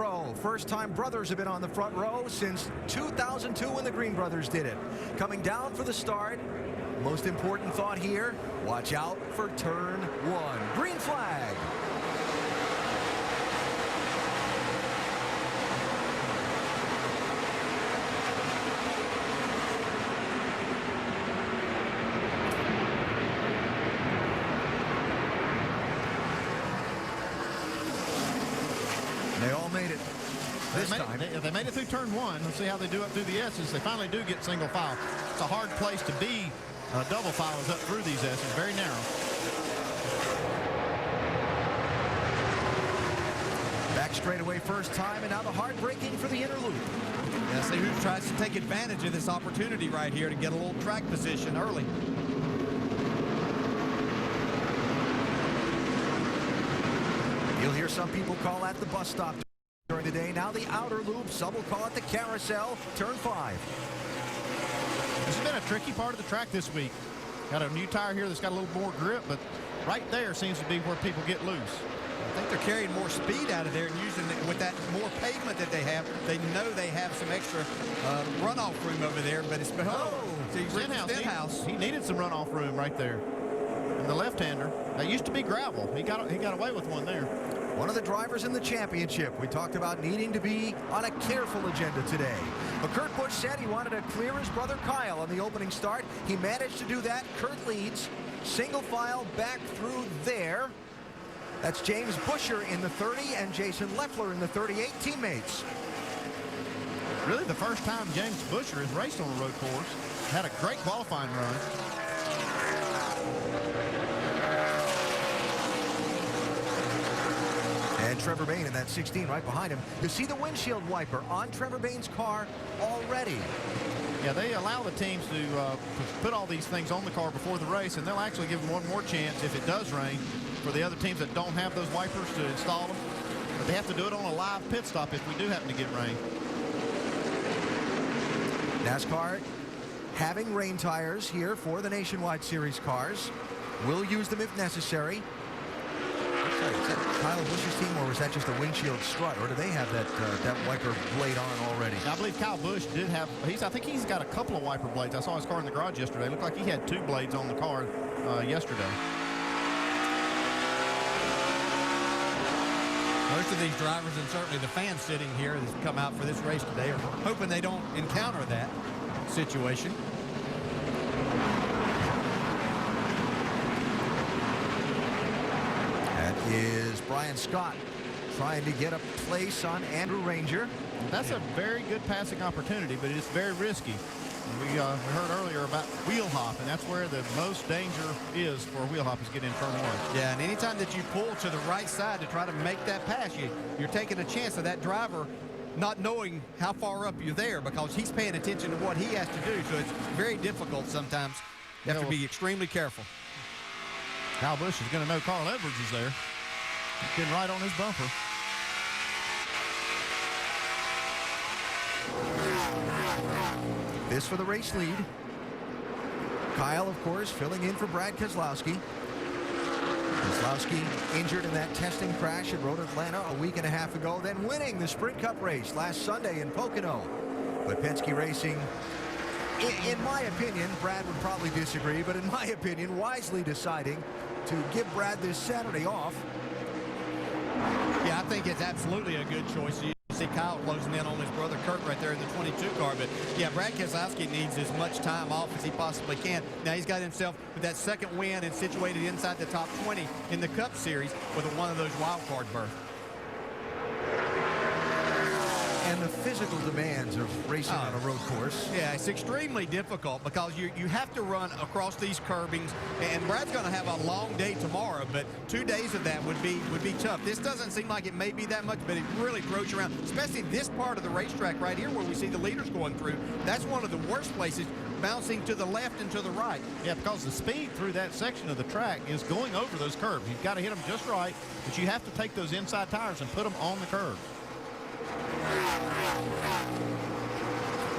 row. First time brothers have been on the front row since 2002 when the Green brothers did it. Coming down for the start. Most important thought here, watch out for turn 1. Green flag. They all made it this time. They made it through turn 1. Let's see how they do up through the S's. They finally do get single file. It's a hard place to be. Double file is up through these S's. Very narrow. Back straight away first time, and now the hard braking for the inner loop. Yeah, see who tries to take advantage of this opportunity right here to get a little track position early. You'll hear some people call that the bus stop during the day. Now the outer loop. Some will call it the carousel. Turn 5. This has been a tricky part of the track this week. Got a new tire here that's got a little more grip, but right there seems to be where people get loose. I think they're carrying more speed out of there and using it with that more pavement that they have. They know they have some extra runoff room over there, but it's Stenhouse. He needed some runoff room right there. And the left-hander, that used to be gravel. He got away with one there. One of the drivers in the championship. We talked about needing to be on a careful agenda today. But Kurt Busch said he wanted to clear his brother Kyle on the opening start. He managed to do that. Kurt leads. Single file back through there. That's James Buescher in the 30 and Jason Leffler in the 38 teammates. Really the first time James Buescher has raced on a road course. Had a great qualifying run. And Trevor Bayne in that 16 right behind him. You see the windshield wiper on Trevor Bayne's car already. Yeah, they allow the teams to put all these things on the car before the race, and they'll actually give them one more chance if it does rain for the other teams that don't have those wipers to install them. But they have to do it on a live pit stop if we do happen to get rain. NASCAR having rain tires here for the Nationwide Series cars. We'll use them if necessary. Sorry, is that Kyle Busch's team, or was that just a windshield strut, or do they have that wiper blade on already? I believe Kyle Busch did have. I think he's got a couple of wiper blades. I saw his car in the garage yesterday. It looked like he had 2 blades on the car yesterday. Most of these drivers, and certainly the fans sitting here that come out for this race today, are hoping they don't encounter that situation. Is Brian Scott trying to get a place on Andrew Ranger. That's a very good passing opportunity, but it's very risky. We heard earlier about wheel hop, and that's where the most danger is for wheel hop is getting in turn 1. Yeah, and anytime that you pull to the right side to try to make that pass, you're taking a chance of that driver not knowing how far up you're there because he's paying attention to what he has to do. So it's very difficult sometimes. You have to be extremely careful. Kyle Busch is going to know Carl Edwards is there. He's getting right on his bumper. This for the race lead. Kyle, of course, filling in for Brad Keselowski. Keselowski injured in that testing crash at Road Atlanta a week and a half ago, then winning the Sprint Cup race last Sunday in Pocono. But Penske Racing, in my opinion, Brad would probably disagree, but in my opinion, wisely deciding to give Brad this Saturday off. Yeah, I think it's absolutely a good choice. You see Kyle closing in on his brother Kurt right there in the 22 car. But, yeah, Brad Keselowski needs as much time off as he possibly can. Now he's got himself with that second win and situated inside the top 20 in the Cup Series with one of those wild card berths. And the physical demands of racing on a road course. Yeah, it's extremely difficult because you have to run across these curbings, and Brad's going to have a long day tomorrow, but 2 days of that would be tough. This doesn't seem like it may be that much, but it really throws you around, especially this part of the racetrack right here where we see the leaders going through. That's one of the worst places, bouncing to the left and to the right. Yeah, because the speed through that section of the track is going over those curves. You've got to hit them just right, but you have to take those inside tires and put them on the curve.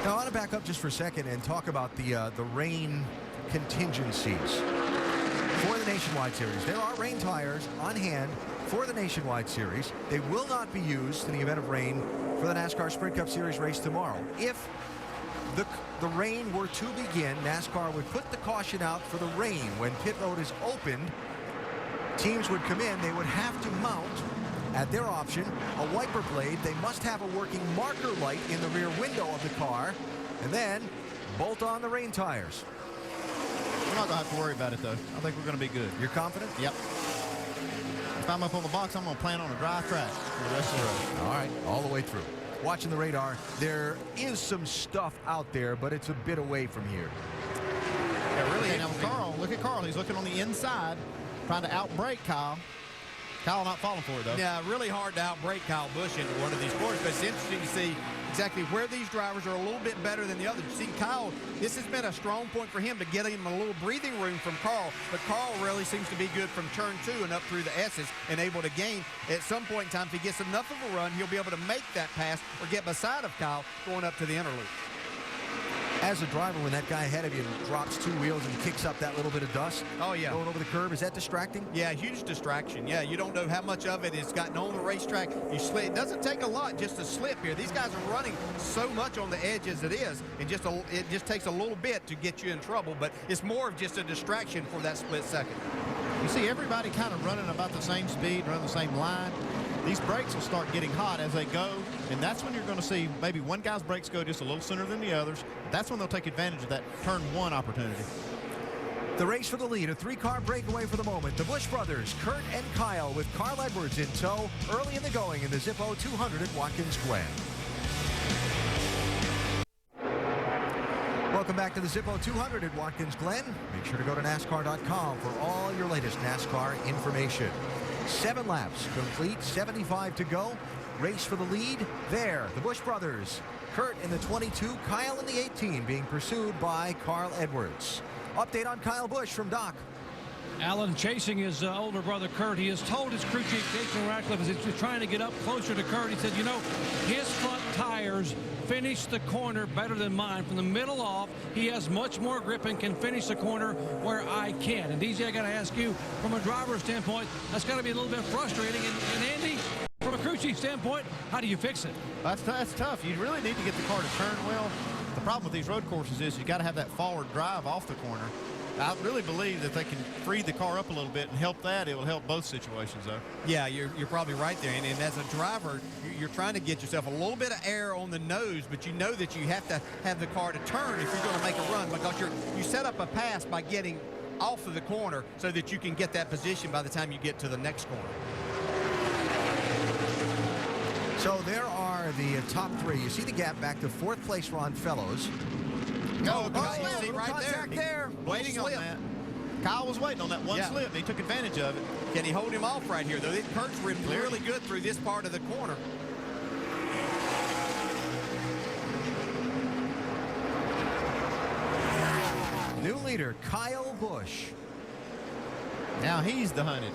Now, I want to back up just for a second and talk about the rain contingencies. for the Nationwide Series. There are rain tires on hand for the Nationwide Series. They will not be used in the event of rain for the NASCAR Sprint Cup Series race tomorrow. If the rain were to begin, NASCAR would put the caution out for the rain. When pit road is opened, teams would come in. They would have to mount, at their option, a wiper blade. They must have a working marker light in the rear window of the car, and then bolt on the rain tires. We're not going to have to worry about it, though. I think we're going to be good. You're confident? Yep. If I'm up on the box, I'm going to plan on a dry track for the rest of the race. All right, all the way through. Watching the radar, there is some stuff out there, but it's a bit away from here. Yeah, really. Now, Carl, look at Carl. He's looking on the inside, trying to outbrake Kyle. Kyle not falling for it, though. Yeah, really hard to outbrake Kyle Busch into one of these corners, but it's interesting to see exactly where these drivers are a little bit better than the others. You see, Kyle, this has been a strong point for him to get him a little breathing room from Carl, but Carl really seems to be good from turn 2 and up through the S's and able to gain. At some point in time, if he gets enough of a run, he'll be able to make that pass or get beside of Kyle going up to the inner loop. As a driver, when that guy ahead of you drops 2 wheels and kicks up that little bit of dust going over the curb, is that distracting? Yeah, huge distraction. Yeah, you don't know how much of it is gotten on the racetrack. You slip. It doesn't take a lot just to slip here. These guys are running so much on the edge as it is, and it just takes a little bit to get you in trouble, but it's more of just a distraction for that split second. You see everybody kind of running about the same speed, running the same line. These brakes will start getting hot as they go, and that's when you're going to see maybe one guy's brakes go just a little sooner than the others. That's when they'll take advantage of that turn 1 opportunity. The race for the lead, a 3-car breakaway for the moment. The Busch brothers, Kurt and Kyle, with Carl Edwards in tow early in the going in the Zippo 200 at Watkins Glen. Welcome back to the Zippo 200 at Watkins Glen. Make sure to go to NASCAR.com for all your latest NASCAR information. 7 laps complete, 75 to go. Race for the lead there. The Busch brothers, Kurt in the 22, Kyle in the 18, being pursued by Carl Edwards. Update on Kyle Busch from Doc. Alan chasing his older brother Kurt. He has told his crew chief, Jason Ratcliffe, as he's trying to get up closer to Kurt, he said, you know, his front tires finish the corner better than mine. From the middle off, he has much more grip and can finish the corner where I can't. And DJ, I got to ask you, from a driver's standpoint, that's got to be a little bit frustrating. And Andy, from a crew chief standpoint, how do you fix it? That's tough. You really need to get the car to turn well. The problem with these road courses is you got to have that forward drive off the corner. I really believe that they can free the car up a little bit and help that. It will help both situations, though. Yeah, you're probably right there. And as a driver, you're trying to get yourself a little bit of air on the nose, but you know that you have to have the car to turn if you're going to make a run, because you set up a pass by getting off of the corner so that you can get that position by the time you get to the next corner. So there are the top 3. You see the gap back to 4th place Ron Fellows. You see right contact there. Waiting on that. Kyle was waiting on that one slip, and he took advantage of it. Can he hold him off right here, though? Kurt's really good through this part of the corner. New leader, Kyle Busch. Now he's the hunted.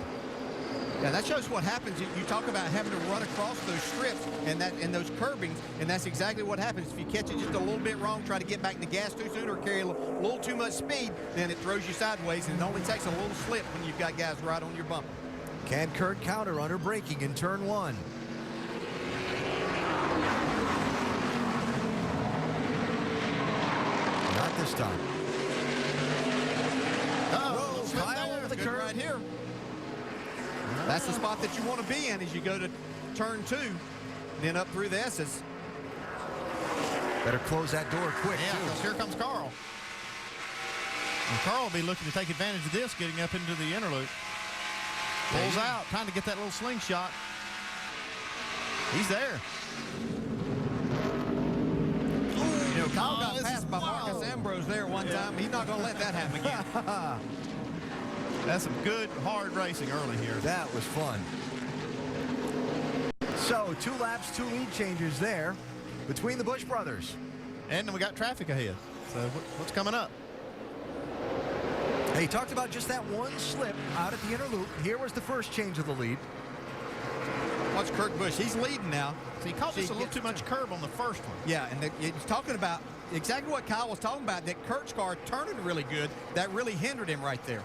Yeah, that shows what happens. You talk about having to run across those strips and those curbings, and that's exactly what happens. If you catch it just a little bit wrong, try to get back in the gas too soon or carry a little too much speed, then it throws you sideways, and it only takes a little slip when you've got guys right on your bumper. Can Kurt counter under braking in turn 1? Not this time. Kyle over the curb right here. That's the spot that you want to be in as you go to turn 2, and then up through the S's. Better close that door quick, Yeah, because here comes Carl. And Carl will be looking to take advantage of this, getting up into the inner loop. Pulls out, trying to get that little slingshot. He's there. You know, Kyle got passed by Marcus Ambrose there one time. He's not going to let that happen again. That's some good, hard racing early here. That was fun. So 2 laps, 2 lead changes there between the Busch brothers. And then we got traffic ahead. So what's coming up? He talked about just that one slip out at the inner loop. Here was the first change of the lead. Watch Kurt Busch. He's leading now. So he caught just a little too much curb on the first one. Yeah, and he's talking about exactly what Kyle was talking about, that Kurt's car turning really good. That really hindered him right there.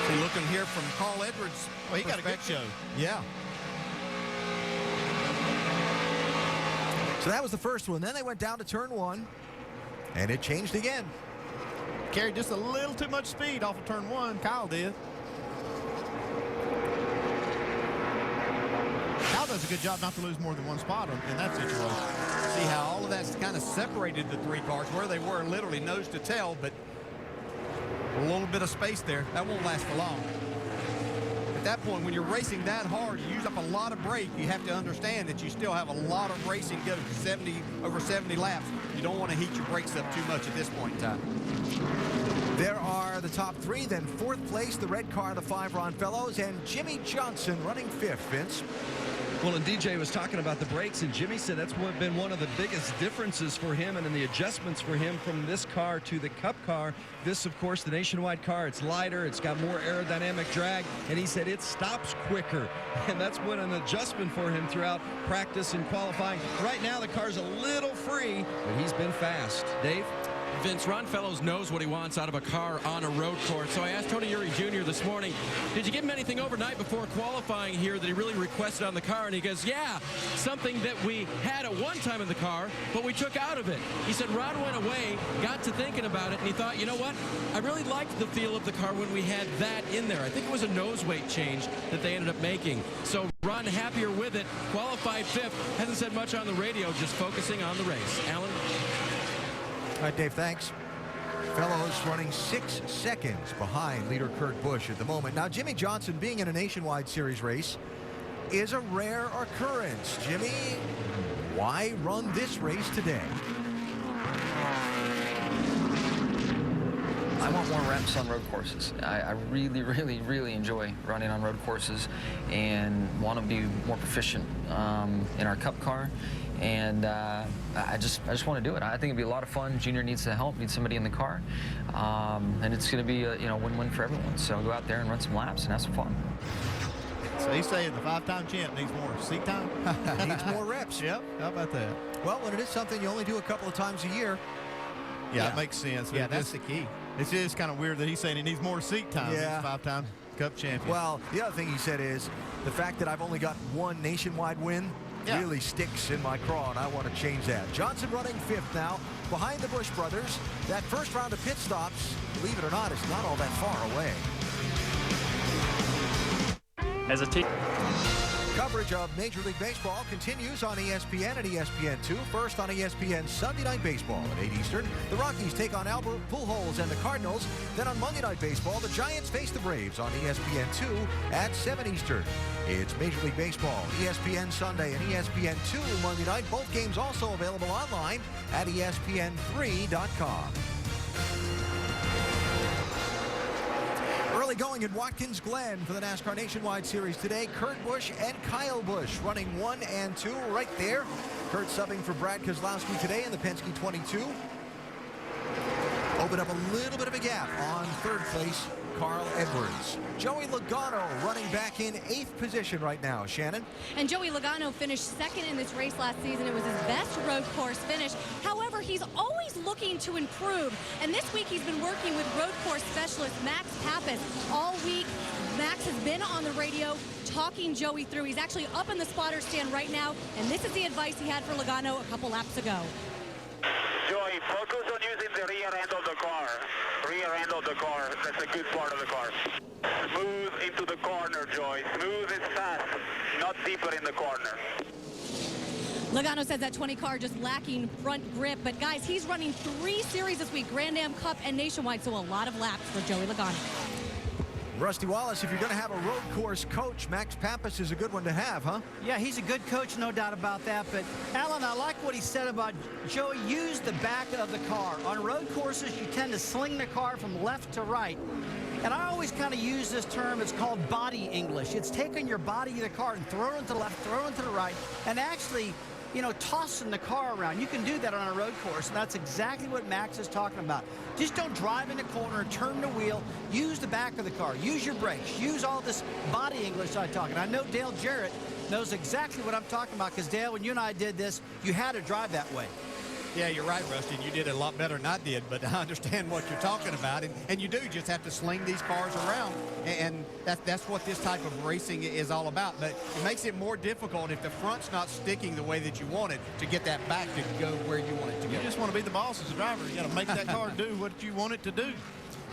So looking here from Carl Edwards. Well, he got a good show. Yeah. So that was the first one. Then they went down to turn 1, and it changed again. Carried just a little too much speed off of turn 1. Kyle did. Kyle does a good job not to lose more than one spot in that situation. See how all of that's kind of separated the 3 cars where they were literally nose to tail, but a little bit of space there. That won't last for long. At that point, when you're racing that hard, you use up a lot of brake. You have to understand that you still have a lot of racing to go, over 70 laps. You don't want to heat your brakes up too much at this point in time. There are the top 3, then 4th place, the red car, the 5 Ron Fellows, and Jimmy Johnson running 5th, Vince. Well, and DJ was talking about the brakes, and Jimmy said that's been one of the biggest differences for him and in the adjustments for him from this car to the Cup car. This, of course, the Nationwide car, it's lighter, it's got more aerodynamic drag, and he said it stops quicker. And that's been an adjustment for him throughout practice and qualifying. Right now, the car's a little free, but he's been fast. Dave? Vince, Ron Fellows knows what he wants out of a car on a road course. So I asked Tony Eury Jr. this morning, did you give him anything overnight before qualifying here that he really requested on the car? And he goes, yeah, something that we had at one time in the car, but we took out of it. He said Ron went away, got to thinking about it, and he thought, you know what? I really liked the feel of the car when we had that in there. I think it was a nose weight change that they ended up making. So Ron happier with it, qualified 5th, hasn't said much on the radio, just focusing on the race. Alan? All right, Dave, thanks. Fellows running 6 seconds behind leader Kurt Busch at the moment. Now, Jimmy Johnson being in a Nationwide Series race is a rare occurrence. Jimmy, why run this race today? I want more reps on road courses. I really, really, really enjoy running on road courses and want to be more proficient in our Cup car. And I just want to do it. I think it'd be a lot of fun. Junior needs the help, needs somebody in the car, and it's going to be a win-win for everyone. So go out there and run some laps and have some fun. So he's saying the 5-time champ needs more seat time. Needs more reps. Yep. How about that? Well, when it is something you only do a couple of times a year. Yeah, it makes sense. Yeah, that's the key. It's just kind of weird that he's saying he needs more seat time. Yeah. He's 5-time Cup champion. Well, the other thing he said is the fact that I've only got one nationwide win really sticks in my craw, and I want to change that. Johnson running 5th now, behind the Busch brothers. That first round of pit stops, believe it or not, is not all that far away. As a team. Coverage of Major League Baseball continues on ESPN and ESPN2. First on ESPN Sunday Night Baseball at 8 Eastern. The Rockies take on Albert Pujols and the Cardinals. Then on Monday Night Baseball, the Giants face the Braves on ESPN2 at 7 Eastern. It's Major League Baseball, ESPN Sunday and ESPN2 Monday night. Both games also available online at ESPN3.com. Early going at Watkins Glen for the NASCAR Nationwide Series today. Kurt Busch and Kyle Busch running 1 and 2 right there. Kurt subbing for Brad Keselowski today in the Penske 22. Open up a little bit of a gap on 3rd place, Carl Edwards. Joey Logano running back in 8th position right now. Shannon? And Joey Logano finished 2nd in this race last season. It was his best road course finish. However, he's always looking to improve. And this week he's been working with road course specialist Max Pappas all week. Max has been on the radio talking Joey through. He's actually up in the spotter stand right now. And this is the advice he had for Logano a couple laps ago. Joey, focus on using the rear end of the car. Rear end of the car, that's a good part of the car. Smooth into the corner, Joey. Smooth is fast, not deeper in the corner. Logano says that 20 car just lacking front grip. But guys, he's running 3 series this week, Grand Am, Cup, and Nationwide. So a lot of laps for Joey Logano. Rusty Wallace, if you're going to have a road course coach, Max Pappas is a good one to have, huh? Yeah, he's a good coach, no doubt about that. But, Alan, I like what he said about Joey, use the back of the car. On road courses, you tend to sling the car from left to right. And I always kind of use this term, it's called body English. It's taking your body of the car and throwing it to the left, throwing it to the right, and actually, you know, tossing the car around. You can do that on a road course, and that's exactly what Max is talking about. Just don't drive in the corner, turn the wheel, use the back of the car, use your brakes, use all this body English I talk. And I know Dale Jarrett knows exactly what I'm talking about, because Dale, when you and I did this, you had to drive that way. Yeah, you're right, Rusty. You did it a lot better than I did, but I understand what you're talking about. And you do just have to sling these cars around, and that's what this type of racing is all about. But it makes it more difficult if the front's not sticking the way that you want it to get that back to go where you want it to go. You just want to be the boss as a driver. You got to make that car do what you want it to do.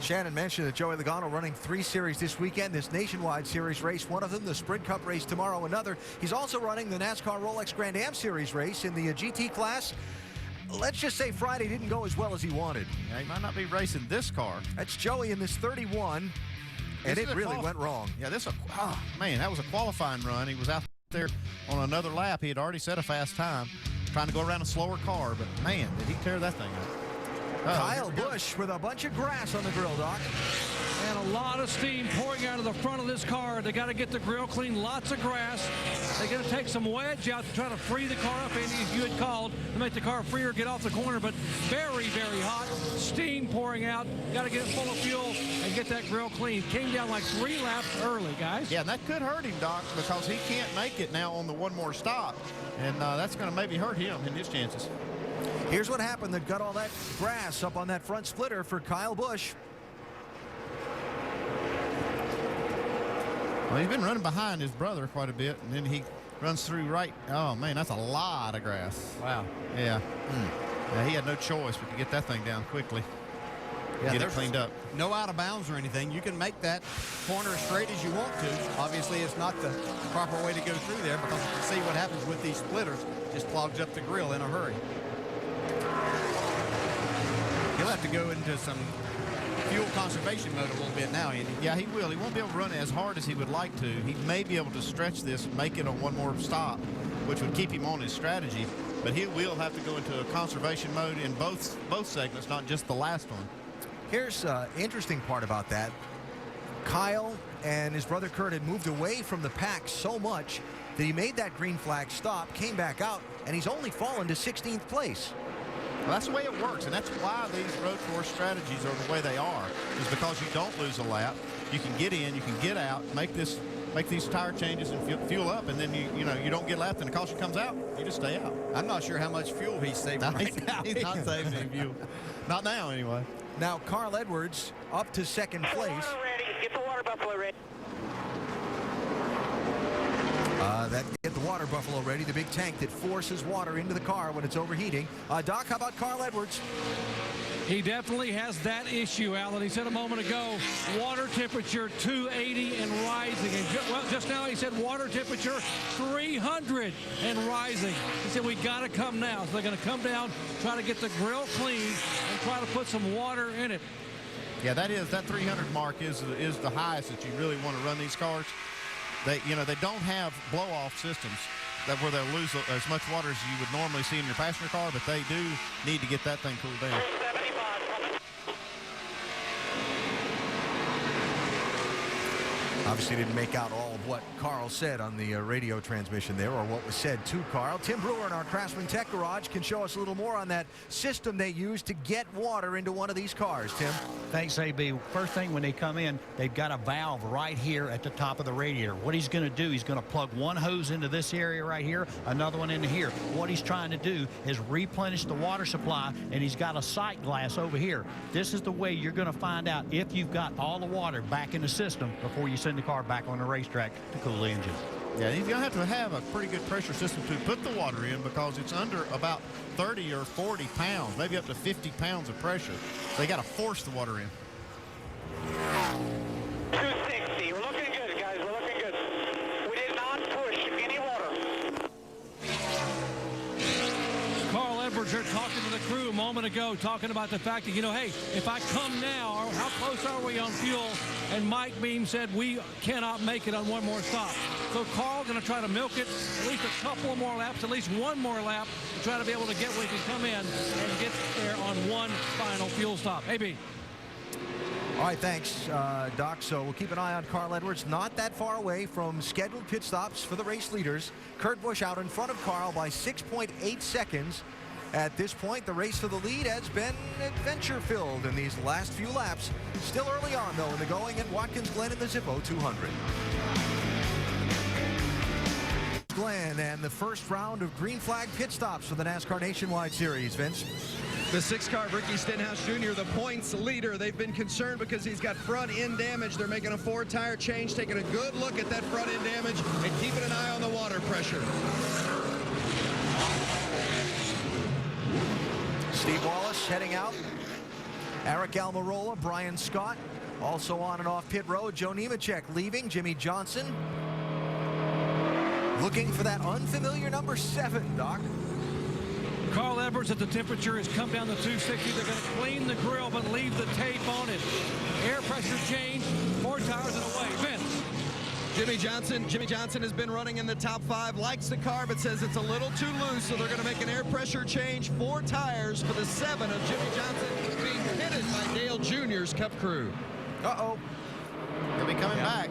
Shannon mentioned that Joey Logano running 3 series this weekend, this Nationwide Series race, one of them, the Sprint Cup race tomorrow, another. He's also running the NASCAR Rolex Grand Am Series race in the GT class. Let's just say Friday didn't go as well as he wanted. Yeah, he might not be racing this car. That's Joey in this 31, and it really went wrong. Yeah, man, that was a qualifying run. He was out there on another lap. He had already set a fast time, trying to go around a slower car, but man, did he tear that thing up. Kyle Busch with a bunch of grass on the grill, Doc. And a lot of steam pouring out of the front of this car. They got to get the grill clean, lots of grass. They're going to take some wedge out to try to free the car up, Andy, as you had called, to make the car freer, get off the corner, but very, very hot. Steam pouring out. Got to get it full of fuel and get that grill clean. Came down like 3 laps early, guys. Yeah, and that could hurt him, Doc, because he can't make it now on the one more stop. And that's going to maybe hurt him in his chances. Here's what happened that got all that grass up on that front splitter for Kyle Busch. Well, he's been running behind his brother quite a bit, and then he runs through right. Oh, man, that's a lot of grass. Wow. Yeah. Yeah, he had no choice but to get that thing down quickly. Yeah, get it cleaned up. No out of bounds or anything. You can make that corner as straight as you want to. Obviously, it's not the proper way to go through there because you can see what happens with these splitters. Just clogs up the grill in a hurry. He'll have to go into some fuel conservation mode a little bit now, Andy. Yeah, he will. He won't be able to run it as hard as he would like to. He may be able to stretch this and make it on one more stop, which would keep him on his strategy. But he will have to go into a conservation mode in both segments, not just the last one. Here's the interesting part about that. Kyle and his brother Kurt had moved away from the pack so much that he made that green flag stop, came back out, and he's only fallen to 16th place. Well, that's the way it works, and that's why these road course strategies are the way they are, is because you don't lose a lap. You can get in, you can get out, make these tire changes and fuel up, and then you don't get lapped, and the caution comes out, you just stay out. I'm not sure how much fuel he's saving right now. He's not saving any fuel. Not now, anyway. Now, Carl Edwards up to second place. Get the water buffalo ready. Get the water buffalo ready, the big tank that forces water into the car when it's overheating. Doc, how about Carl Edwards? He definitely has that issue, Alan. He said a moment ago, water temperature 280 and rising. And just now he said water temperature 300 and rising. He said we got to come now. So they're going to come down, try to get the grill clean, and try to put some water in it. Yeah, that 300 mark is the highest that you really want to run these cars. They don't have blow-off systems where they'll lose as much water as you would normally see in your passenger car, but they do need to get that thing cooled down. Obviously didn't make out all of what Carl said on the radio transmission there, or what was said to Carl. Tim Brewer in our Craftsman Tech Garage can show us a little more on that system they use to get water into one of these cars. Tim? Thanks, AB. First thing when they come in, they've got a valve right here at the top of the radiator. What he's going to do, he's going to plug one hose into this area right here, another one into here. What he's trying to do is replenish the water supply, and he's got a sight glass over here. This is the way you're going to find out if you've got all the water back in the system before you send the car back on the racetrack to cool the engine. Yeah, he's going to have a pretty good pressure system to put the water in, because it's under about 30 or 40 pounds, maybe up to 50 pounds of pressure. They got to force the water in. 260. We're looking good, guys. We're looking good. We did not push any water. Carl Edwards here talking to the crew a moment ago, talking about the fact that, hey, if I come now, how close are we on fuel? And Mike Beam said we cannot make it on one more stop. So Carl going to try to milk it at least a couple of more laps, at least one more lap, to try to be able to get where he can come in and get there on one final fuel stop. AB. All right, thanks, Doc. So we'll keep an eye on Carl Edwards. Not that far away from scheduled pit stops for the race leaders. Kurt Busch out in front of Carl by 6.8 seconds. At this point, the race for the lead has been adventure-filled in these last few laps. Still early on, though, in the going at Watkins Glen in the Zippo 200. Glen and the first round of green flag pit stops for the NASCAR Nationwide Series. Vince? The 6-car of Ricky Stenhouse Jr., the points leader. They've been concerned because he's got front end damage. They're making a 4-tire change, taking a good look at that front end damage and keeping an eye on the water pressure. Steve Wallace heading out. Eric Almirola, Brian Scott also on and off pit road. Joe Nemechek leaving. Jimmy Johnson looking for that unfamiliar number 7, Doc. Carl Edwards, at the temperature has come down to 260. They're going to clean the grill but leave the tape on it. Air pressure change, 4 tires and away. Vince. Jimmy Johnson has been running in the top 5, likes the car, but says it's a little too loose, so they're going to make an air pressure change. 4 tires for the 7 of Jimmy Johnson, being pitted by Dale Jr.'s Cup crew. Uh-oh. He'll be coming back.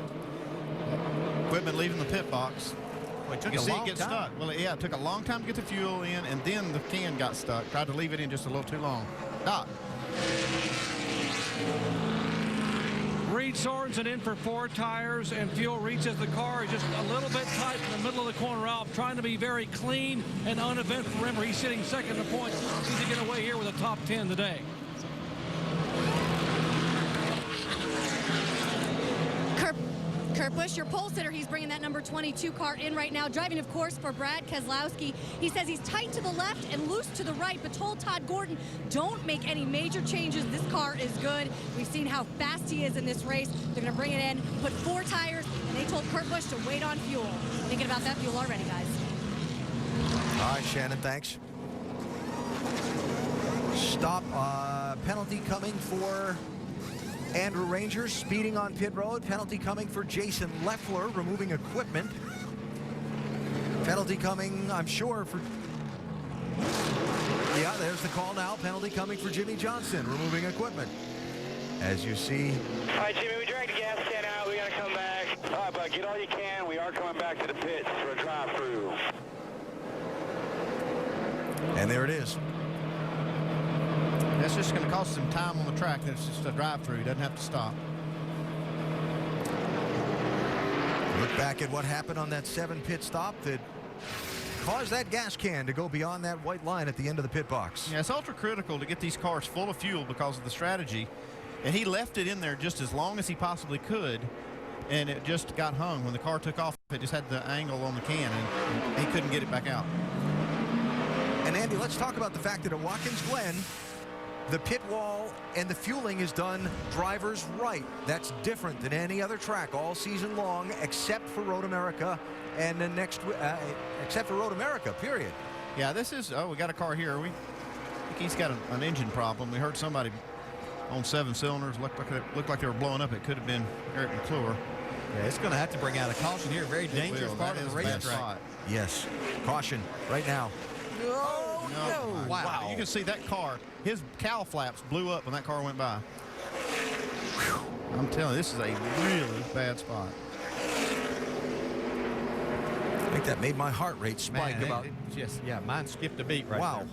Equipment leaving the pit box. Well, it took You a see long it get time. stuck. Well, yeah, it took a long time to get the fuel in, and then the can got stuck. Tried to leave it in just a little too long. Doc. Reed Sorensen in for 4 tires, and fuel reaches the car. Just a little bit tight in the middle of the corner off, trying to be very clean and uneventful. Remember, he's sitting second in points. Needs to get away here with a top 10 today. Kurt Busch, your pole sitter, he's bringing that number 22 car in right now, driving, of course, for Brad Keselowski. He says he's tight to the left and loose to the right, but told Todd Gordon, don't make any major changes. This car is good. We've seen how fast he is in this race. They're going to bring it in, put 4 tires, and they told Kurt Busch to wait on fuel. Thinking about that fuel already, guys. All right, Shannon, thanks. Stop, penalty coming for Andrew Ranger, speeding on pit road. Penalty coming for Jason Leffler, removing equipment. Penalty coming, I'm sure, for... Yeah, there's the call now. Penalty coming for Jimmy Johnson, removing equipment. As you see... All right, Jimmy, we dragged the gas can out. We got to come back. All right, bud, get all you can. We are coming back to the pits for a drive-through. And there it is. That's just going to cost some time on the track. It's just a drive-through. He doesn't have to stop. Look back at what happened on that 7 pit stop that caused that gas can to go beyond that white line at the end of the pit box. Yeah, it's ultra critical to get these cars full of fuel because of the strategy. And he left it in there just as long as he possibly could, and it just got hung. When the car took off, it just had the angle on the can, and he couldn't get it back out. And Andy, let's talk about the fact that at Watkins Glen, the pit wall and the fueling is done driver's right. That's different than any other track all season long, except for Road America and the next, except for Road America, period. Yeah, this is, oh, we got a car here. I think he's got an engine problem. We heard somebody on 7 cylinders, looked like they were blowing up. It could have been Eric McClure. Yeah, it's going to have to bring out a caution here. Very dangerous part of the racetrack. Yes, caution right now. Oh, no. Wow. You can see that car, his cowl flaps blew up when that car went by. Whew. I'm telling you, this is a really bad spot. I think that made my heart rate spike about. Yeah, mine skipped a beat right Wow. There.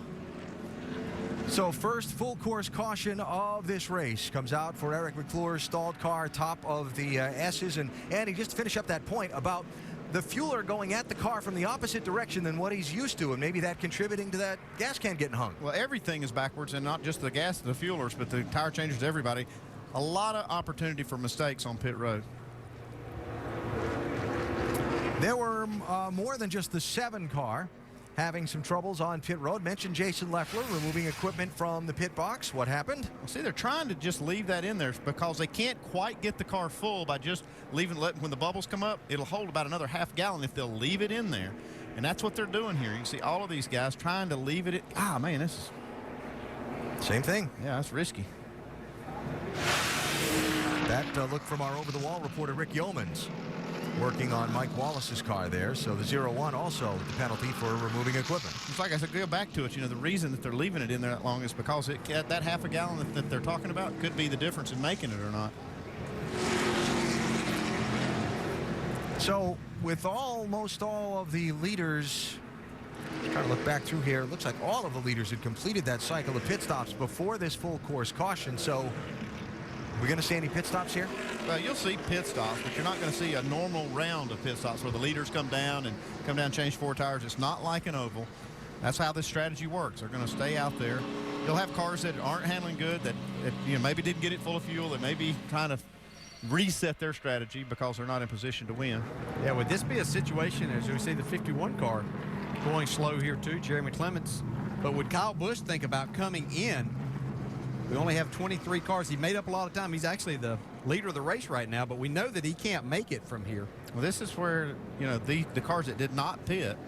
So first full course caution of this race comes out for Eric McClure's stalled car, top of the S's. And Andy, just to finish up that point about the fueler going at the car from the opposite direction than what he's used to, and maybe that contributing to that gas can getting hung. Well, everything is backwards, and not just the gas, the fuelers, but the tire changers, everybody. A lot of opportunity for mistakes on pit road. There were more than just the 7 car having some troubles on pit road. Mentioned Jason Leffler removing equipment from the pit box. What happened? Well, see, they're trying to just leave that in there because they can't quite get the car full by just letting when the bubbles come up, it'll hold about another half gallon if they'll leave it in there. And that's what they're doing here. You can see all of these guys trying to leave it. Man, this is... Same thing. Yeah, that's risky. That look from our over-the-wall reporter, Rick Yeomans, working on Mike Wallace's car there. So the 0-1 also with the penalty for removing equipment. It's like I said, go back to it. You know, the reason that they're leaving it in there that long is because that half a gallon that they're talking about could be the difference in making it or not. So with almost all of the leaders, trying to look back through here, it looks like all of the leaders had completed that cycle of pit stops before this full course caution. So We're going to see any pit stops here? Well, you'll see pit stops, but you're not going to see a normal round of pit stops where the leaders come down, change 4 tires. It's not like an oval. That's how this strategy works. They're going to stay out there. You'll have cars that aren't handling good, that maybe didn't get it full of fuel, that may be trying to reset their strategy because they're not in position to win. Yeah, would this be a situation, as we see the 51 car going slow here too, Jeremy Clements, but would Kyle Busch think about coming in? We only have 23 cars. He made up a lot of time. He's actually the leader of the race right now, but we know that he can't make it from here. Well, this is where, the cars that did not pit,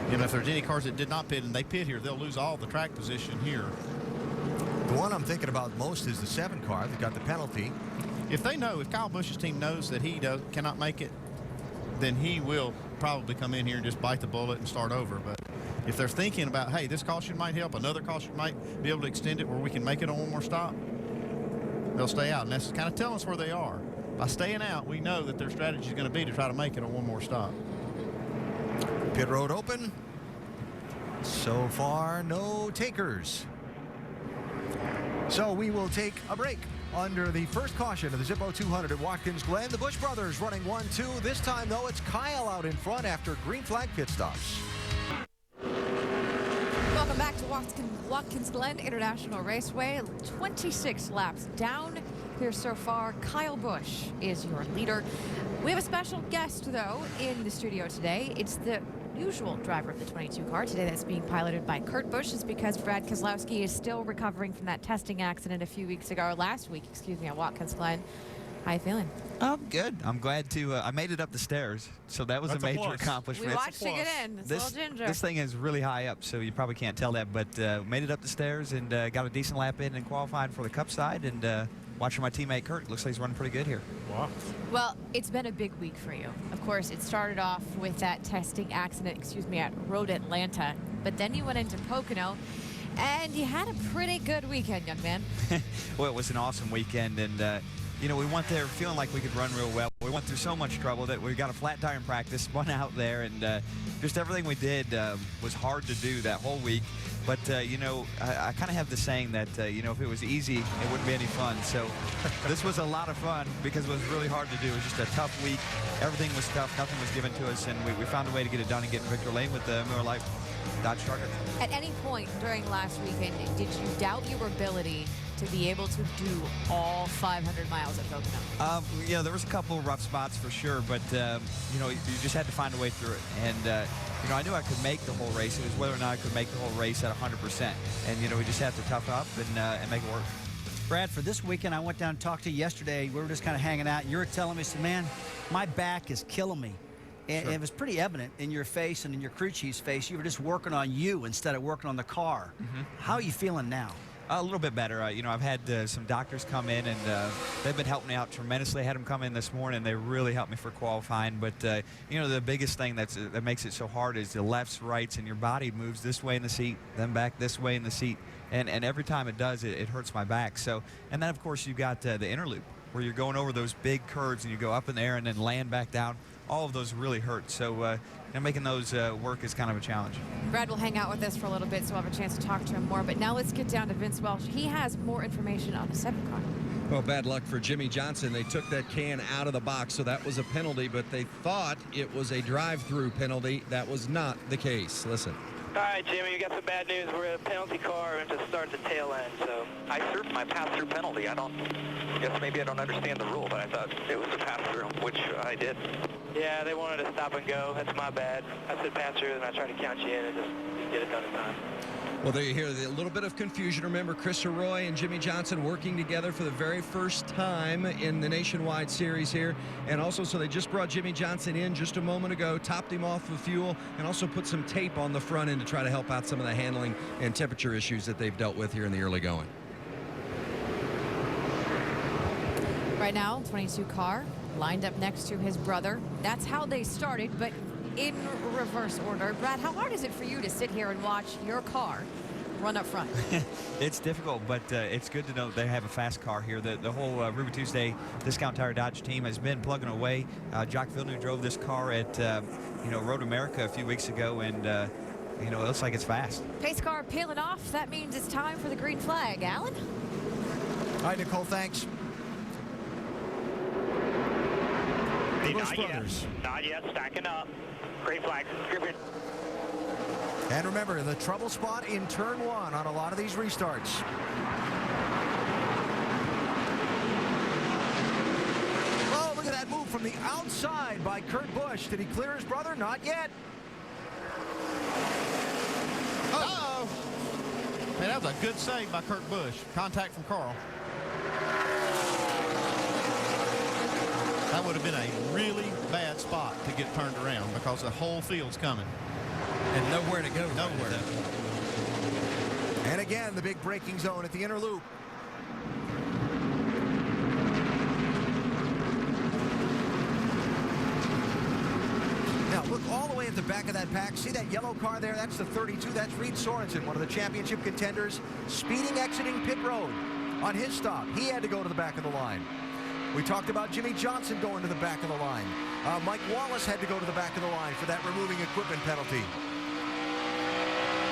if there's any cars that did not pit and they pit here, they'll lose all the track position here. The one I'm thinking about most is the 7 car that got the penalty. If Kyle Busch's team knows that he cannot make it, then he will probably come in here and just bite the bullet and start over. But if they're thinking about, hey, this caution might help, another caution might be able to extend it where we can make it on one more stop, they'll stay out. And that's kind of telling us where they are. By staying out, we know that their strategy is going to be to try to make it on one more stop. Pit road open. So far, no takers. So we will take a break under the first caution of the Zippo 200 at Watkins Glen. The Busch brothers running 1-2. This time, though, it's Kyle out in front after green flag pit stops. Welcome back to Watkins Glen International Raceway. 26 laps down here so far. Kyle Busch is your leader. We have a special guest, though, in the studio today. It's the usual driver of the 22 car today that's being piloted by Kurt Busch. Is because Brad Keselowski is still recovering from that testing accident last week, at Watkins Glen. How you feeling? I'm good. I'm glad to. I made it up the stairs, so that was a major accomplishment. We watched you get in. Little ginger. This thing is really high up, so you probably can't tell that, but made it up the stairs and got a decent lap in and qualified for the Cup side. And watching my teammate Kurt, looks like he's running pretty good here. Wow. Well, it's been a big week for you. Of course, it started off with that testing accident, at Road Atlanta, but then you went into Pocono, and you had a pretty good weekend, young man. Well, it was an awesome weekend, and we went there feeling like we could run real well. We went through so much trouble that we got a flat tire in practice, spun out there, and just everything we did was hard to do that whole week. But, I kind of have the saying that, if it was easy, it wouldn't be any fun. So this was a lot of fun because it was really hard to do. It was just a tough week. Everything was tough. Nothing was given to us, and we found a way to get it done and get in victory lane with the Miller Lite Dodge Charger. At any point during last weekend, did you doubt your ability to be able to do all 500 miles at Pocono? There was a couple rough spots for sure, but, you just had to find a way through it. And, I knew I could make the whole race. It was whether or not I could make the whole race at 100%. And, we just have to tough up and make it work. Brad, for this weekend, I went down and talked to you yesterday. We were just kind of hanging out. You were telling me, man, my back is killing me. And it was pretty evident in your face and in your crew chief's face. You were just working on you instead of working on the car. Mm-hmm. How are you feeling now? A little bit better. I've had some doctors come in, and they've been helping me out tremendously. I had them come in this morning. They really helped me for qualifying. But, the biggest thing that makes it so hard is the lefts, rights, and your body moves this way in the seat, then back this way in the seat. And every time it does, it hurts my back. So, and then, of course, you've got the inner loop where you're going over those big curves, and you go up in the air and then land back down. All of those really hurt. So, making those work is kind of a challenge. Brad will hang out with us for a little bit, so we'll have a chance to talk to him more. But now let's get down to Vince Welch. He has more information on the 7 car. Well, bad luck for Jimmy Johnson. They took that can out of the box, so that was a penalty, but they thought it was a drive-through penalty. That was not the case. Listen. All right, Jimmy, you got some bad news. We're at a penalty car and to start the tail end, so. I served my pass-through penalty. Guess maybe I don't understand the rule, but I thought it was a pass-through, which I did. Yeah, they wanted to stop and go. That's my bad. I said pass-through, and I tried to count you in and just didn't get it done in time. Well, there you hear a little bit of confusion. Remember, Chris Roy and Jimmy Johnson working together for the very first time in the Nationwide Series here. And also, so they just brought Jimmy Johnson in just a moment ago, topped him off with fuel, and also put some tape on the front end to try to help out some of the handling and temperature issues that they've dealt with here in the early going. Right now, 22 car lined up next to his brother. That's how they started, but in reverse order. Brad, how hard is it for you to sit here and watch your car run up front? It's difficult, but it's good to know they have a fast car here. The whole Ruby Tuesday Discount Tire Dodge team has been plugging away. Jock Villeneuve drove this car at Road America a few weeks ago, and it looks like it's fast. Pace car peeling off. That means it's time for the green flag. Alan? right, Nicole, thanks. The Busch brothers. Not yet. Stacking up. Green flag. And remember, the trouble spot in turn 1 on a lot of these restarts. Oh, look at that move from the outside by Kurt Busch. Did he clear his brother? Not yet. Uh-oh. Man, that was a good save by Kurt Busch. Contact from Carl. That would have been a really bad spot to get turned around because the whole field's coming. And nowhere to go. Nowhere. And again, the big braking zone at the inner loop. Now, look all the way at the back of that pack. See that yellow car there? That's the 32. That's Reed Sorensen, one of the championship contenders, speeding exiting pit road on his stop. He had to go to the back of the line. We talked about Jimmy Johnson going to the back of the line. Mike Wallace had to go to the back of the line for that removing equipment penalty.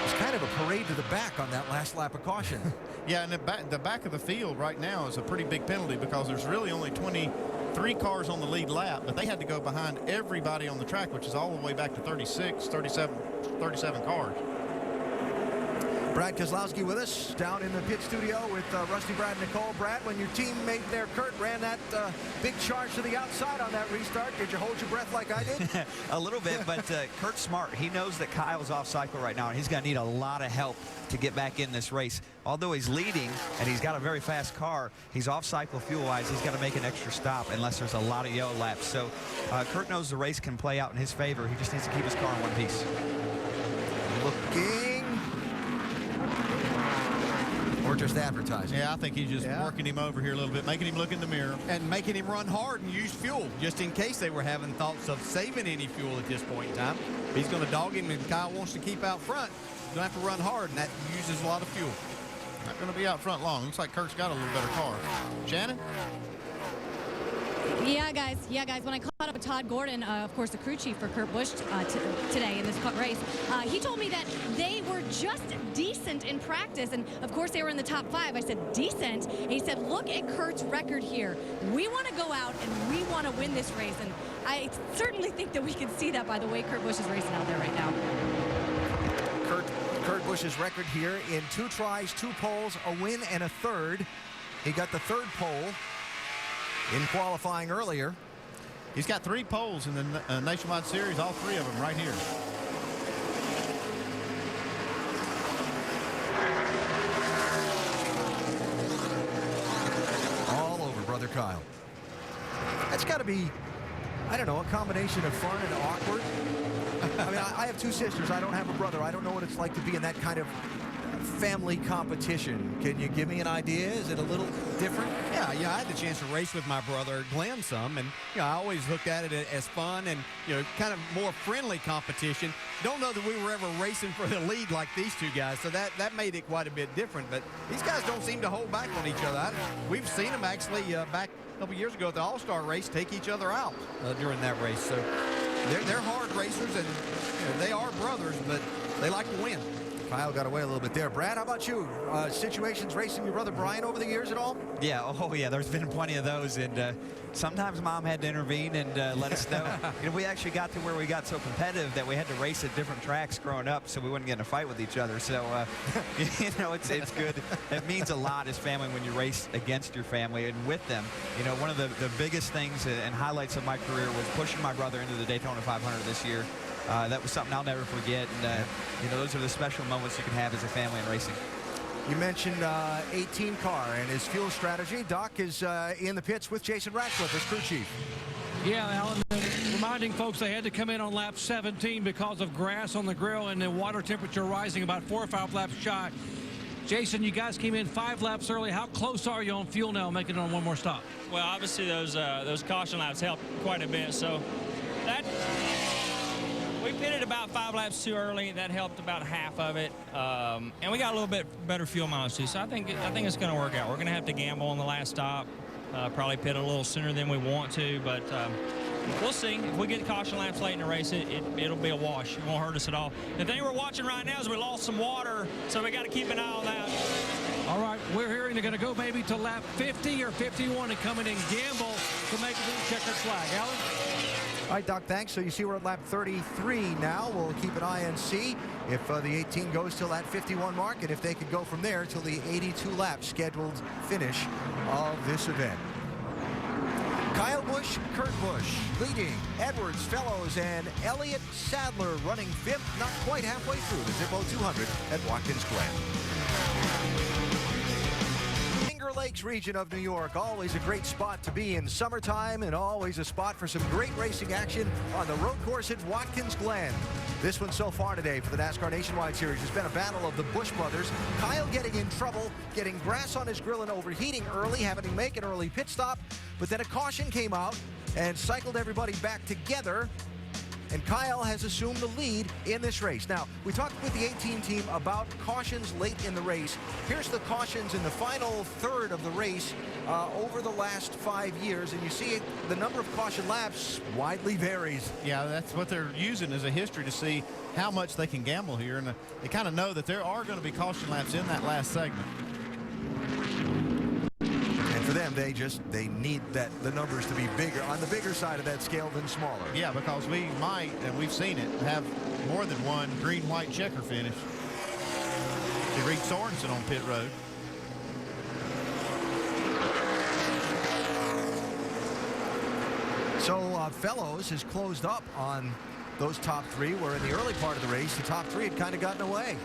It's kind of a parade to the back on that last lap of caution. Yeah, and the back of the field right now is a pretty big penalty because there's really only 23 cars on the lead lap, but they had to go behind everybody on the track, which is all the way back to 36, 37 cars. Brad Kozlowski with us down in the pit studio with Rusty, Brad, and Nicole. Brad, when your teammate there, Kurt, ran that big charge to the outside on that restart, did you hold your breath like I did? A little bit, but Kurt's smart. He knows that Kyle's off cycle right now, and he's going to need a lot of help to get back in this race. Although he's leading and he's got a very fast car, he's off cycle fuel-wise. He's got to make an extra stop unless there's a lot of yellow laps. So Kurt knows the race can play out in his favor. He just needs to keep his car in one piece. Looking. Or just advertising. Yeah, I think he's just working him over here a little bit, making him look in the mirror. And making him run hard and use fuel, just in case they were having thoughts of saving any fuel at this point in time. He's going to dog him, and Kyle wants to keep out front. He's going to have to run hard, and that uses a lot of fuel. Not going to be out front long. Looks like Kurt's got a little better car. Shannon? Yeah, guys. When I caught up with Todd Gordon, of course, the crew chief for Kurt Busch today in this race, he told me that they were just decent in practice. And, of course, they were in the top 5. I said, decent? And he said, look at Kurt's record here. We want to go out and we want to win this race. And I certainly think that we can see that by the way Kurt Busch is racing out there right now. Kurt Busch's record here in 2 tries, 2 poles, a win, and a third. He got the 3rd pole in qualifying earlier. He's got 3 poles in the Nationwide Series, all 3 of them right here. All over Brother Kyle. That's got to be, I don't know, a combination of fun and awkward. I mean, I have 2 sisters. I don't have a brother. I don't know what it's like to be in that kind of family competition. Can you give me an idea? Is it a little different? Yeah, I had the chance to race with my brother Glen some, and I always looked at it as fun and kind of more friendly competition. Don't know that we were ever racing for the lead like these 2 guys, so that made it quite a bit different. But these guys don't seem to hold back on each other. We've seen them actually back a couple years ago at the All-Star race take each other out during that race. So they're hard racers, and they are brothers, but they like to win. Kyle got away a little bit there. Brad, how about you? Situations racing your brother Brian over the years at all? Yeah, oh yeah, there's been plenty of those, and sometimes Mom had to intervene and let us know. We actually got to where we got so competitive that we had to race at different tracks growing up so we wouldn't get in a fight with each other. So, it's good. It means a lot as family when you race against your family and with them. One of the biggest things and highlights of my career was pushing my brother into the Daytona 500 this year. That was something I'll never forget, and those are the special moments you can have as a family in racing. You mentioned 18 car and his fuel strategy. Doc is in the pits with Jason Ratcliffe as crew chief. Yeah, Alan, reminding folks they had to come in on lap 17 because of grass on the grill and the water temperature rising about 4 or 5 laps shy. Jason, you guys came in 5 laps early. How close are you on fuel now, making it on one more stop? Well, obviously those caution laps helped quite a bit, so that... We pitted about 5 laps too early. That helped about half of it, and we got a little bit better fuel mileage too. So I think it's going to work out. We're going to have to gamble on the last stop, probably pit a little sooner than we want to, but we'll see. If we get caution laps late in the race, it'll be a wash. It won't hurt us at all. The thing we're watching right now is we lost some water, so we got to keep an eye on that. All right, we're hearing they're going to go maybe to lap 50 or 51 and come in and gamble to make it to the checkered flag. Alan? All right, Doc, thanks. So you see we're at lap 33 now. We'll keep an eye and see if the 18 goes till that 51 mark, and if they could go from there till the 82 lap scheduled finish of this event. Kyle Busch, Kurt Busch leading, Edwards, Fellows, and Elliott Sadler running fifth, not quite halfway through the Zippo 200 at Watkins Glen. Finger Lakes region of New York, always a great spot to be in summertime and always a spot for some great racing action on the road course at Watkins Glen. This one so far today for the NASCAR Nationwide Series has been a battle of the Busch brothers. Kyle getting in trouble, getting grass on his grill and overheating early, having to make an early pit stop, but then a caution came out and cycled everybody back together. And Kyle has assumed the lead in this race. Now, we talked with the 18 team about cautions late in the race. Here's the cautions in the final third of the race over the last 5 years. And you see the number of caution laps widely varies. Yeah, that's what they're using as a history to see how much they can gamble here. And they kind of know that there are going to be caution laps in that last segment. For them, they need the numbers to be bigger, on the bigger side of that scale than smaller. Yeah, because we might, and we've seen it, have more than one green-white checker finish. To reach Sorensen on pit road. So Fellows has closed up on those top three, where in the early part of the race, the top three had kind of gotten away.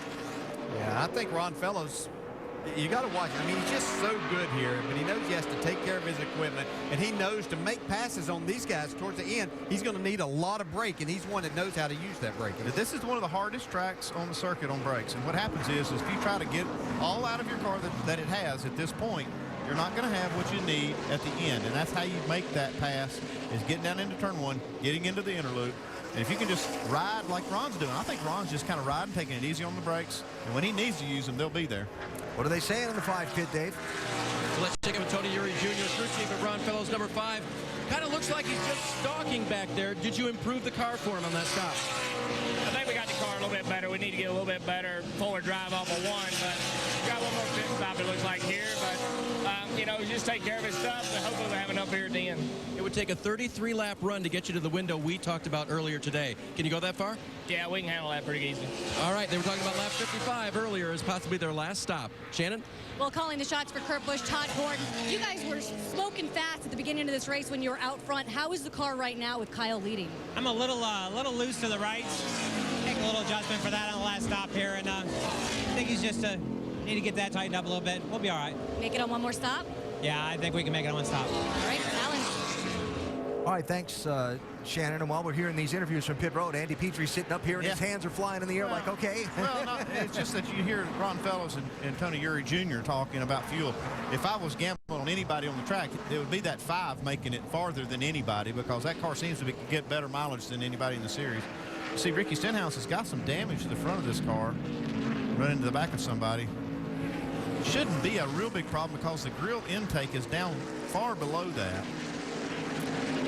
Yeah, I think Ron Fellows, you got to watch him. I mean, he's just so good here, but he knows he has to take care of his equipment, and he knows to make passes on these guys towards the end, he's going to need a lot of brake, and he's one that knows how to use that brake. This is one of the hardest tracks on the circuit on brakes, and what happens is if you try to get all out of your car that it has at this point, you're not going to have what you need at the end, and that's how you make that pass, is getting down into turn one, getting into the inner loop. And if you can just ride like Ron's doing, I think Ron's just kind of riding, taking it easy on the brakes, and when he needs to use them, they'll be there. What are they saying in the 5 pit, Dave? So let's check in with Tony Eury Jr. Crew chief at Ron Fellows, number 5. Kind of looks like he's just stalking back there. Did you improve the car for him on that stop? I think we got the car a little bit better. We need to get a little bit better forward drive off of one, but got one more pit stop, it looks like, here. But, you know, just take care of his stuff, and hopefully we'll have enough here at the end. It would take a 33-lap run to get you to the window we talked about earlier today. Can you go that far? Yeah, we can handle that pretty easy. All right, they were talking about lap 55 earlier as possibly their last stop. Shannon? Well, calling the shots for Kurt Busch, Todd Gordon. You guys were smoking fast at the beginning of this race when you were out front. How is the car right now with Kyle leading? I'm a little loose to the right. Make a little adjustment for that on the last stop here, and I think he's just need to get that tightened up a little bit. We'll be all right. Make it on one more stop? Yeah, I think we can make it on one stop. All right, Alan. All right, thanks, Shannon. And while we're hearing these interviews from pit road, Andy Petrie's sitting up here and his hands are flying in the air like, okay. Well, no, it's just that you hear Ron Fellows and Tony Eury Jr. talking about fuel. If I was gambling on anybody on the track, it would be that 5 making it farther than anybody, because that car seems to get better mileage than anybody in the series. See, Ricky Stenhouse has got some damage to the front of this car, running into the back of somebody. Shouldn't be a real big problem because the grill intake is down far below that.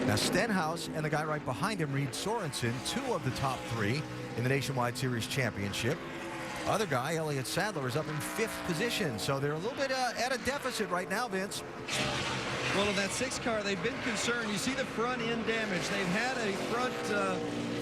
Now, Stenhouse and the guy right behind him, Reed Sorensen, 2 of the top 3 in the Nationwide Series Championship. Other guy, Elliott Sadler, is up in 5th position, so they're a little bit at a deficit right now, Vince. Well, in that 6 car, they've been concerned. You see the front end damage. They've had a front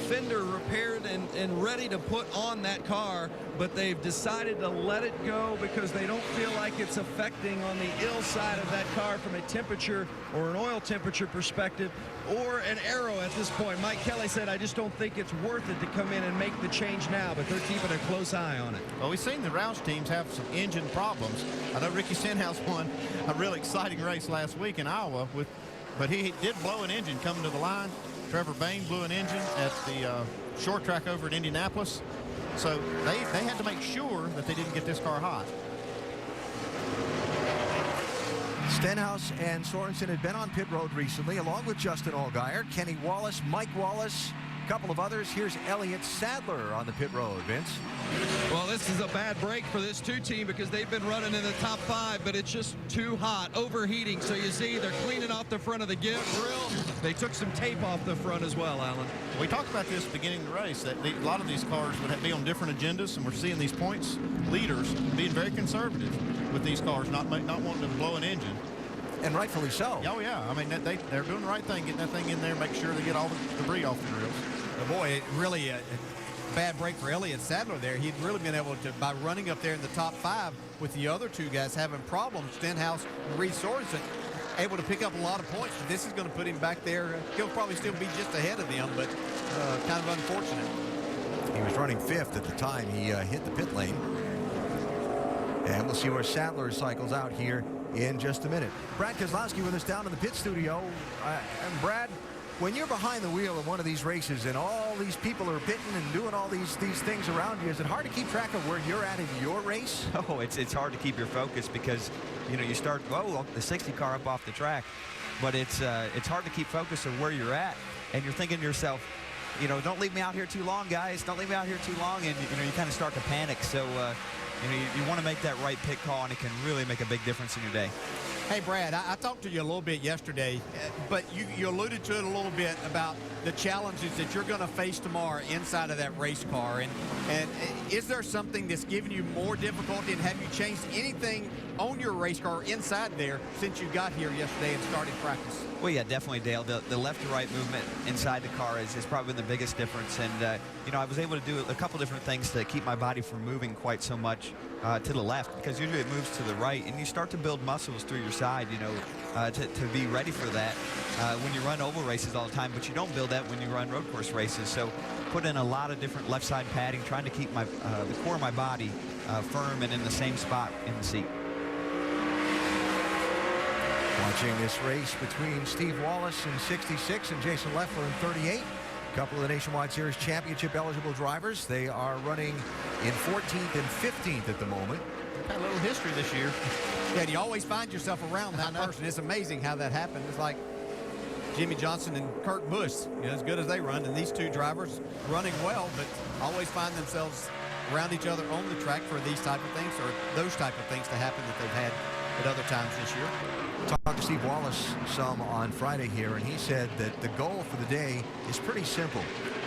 fender repaired and ready to put on that car, but they've decided to let it go because they don't feel like it's affecting on the ill side of that car from a temperature or an oil temperature perspective or an aero at this point. Mike Kelly said, I just don't think it's worth it to come in and make the change now, but they're keeping a close eye on it. Well, we've seen the Roush teams have some engine problems. I know Ricky Stenhouse won a really exciting race last week in Iowa, but he did blow an engine coming to the line. Trevor Bain blew an engine at the short track over at Indianapolis. So they had to make sure that they didn't get this car hot. Stenhouse and Sorensen had been on pit road recently, along with Justin Allgaier, Kenny Wallace, Mike Wallace, couple of others. Here's Elliott Sadler on the pit road. Vince? Well, this is a bad break for this 2 team because they've been running in the top 5, but it's just too hot, overheating. So you see they're cleaning off the front of the grill. They took some tape off the front as well, Alan. We talked about this at the beginning of the race, that a lot of these cars would be on different agendas, and we're seeing these points leaders being very conservative with these cars, not wanting to blow an engine. And rightfully so. Oh, yeah. I mean, they're doing the right thing, getting that thing in there, make sure they get all the debris off the grills. Boy, it really a bad break for Elliott Sadler there. He'd really been able to, by running up there in the top 5 with the other 2 guys having problems, Stenhouse and Reed Sorensen, able to pick up a lot of points. But this is going to put him back there. He'll probably still be just ahead of them, but kind of unfortunate. He was running 5th at the time he hit the pit lane. And we'll see where Sadler cycles out here in just a minute. Brad Keselowski with us down in the pit studio. And Brad, when you're behind the wheel of one of these races and all these people are pitting and doing all these things around you, is it hard to keep track of where you're at in your race? Oh, it's hard to keep your focus because, you know, you start, the 60 car up off the track, but it's hard to keep focus of where you're at, and you're thinking to yourself, you know, don't leave me out here too long, guys. Don't leave me out here too long, and, you know, you kind of start to panic. So, you know, you want to make that right pit call, and it can really make a big difference in your day. Hey, Brad, I talked to you a little bit yesterday, but you alluded to it a little bit about the challenges that you're going to face tomorrow inside of that race car. And is there something that's giving you more difficulty, and have you changed anything on your race car inside there since you got here yesterday and started practice? Well, yeah, definitely, Dale. The left to right movement inside the car is probably the biggest difference. And, you know, I was able to do a couple different things to keep my body from moving quite so much to the left, because usually it moves to the right, and you start to build muscles through your side, you know, to be ready for that when you run oval races all the time, but you don't build that when you run road course races. So put in a lot of different left side padding, trying to keep my the core of my body firm and in the same spot in the seat. Watching this race between Steve Wallace in 66 and Jason Leffler in 38. A couple of the Nationwide Series championship eligible drivers. They are running in 14th and 15th at the moment. Got a little history this year. Yeah, and you always find yourself around that person. It's amazing how that happened. It's like Jimmy Johnson and Kurt Busch, you know, as good as they run, and these 2 drivers running well, but always find themselves around each other on the track for these type of things, or those type of things to happen that they've had at other times this year. Talked to Steve Wallace some on Friday here, and he said that the goal for the day is pretty simple.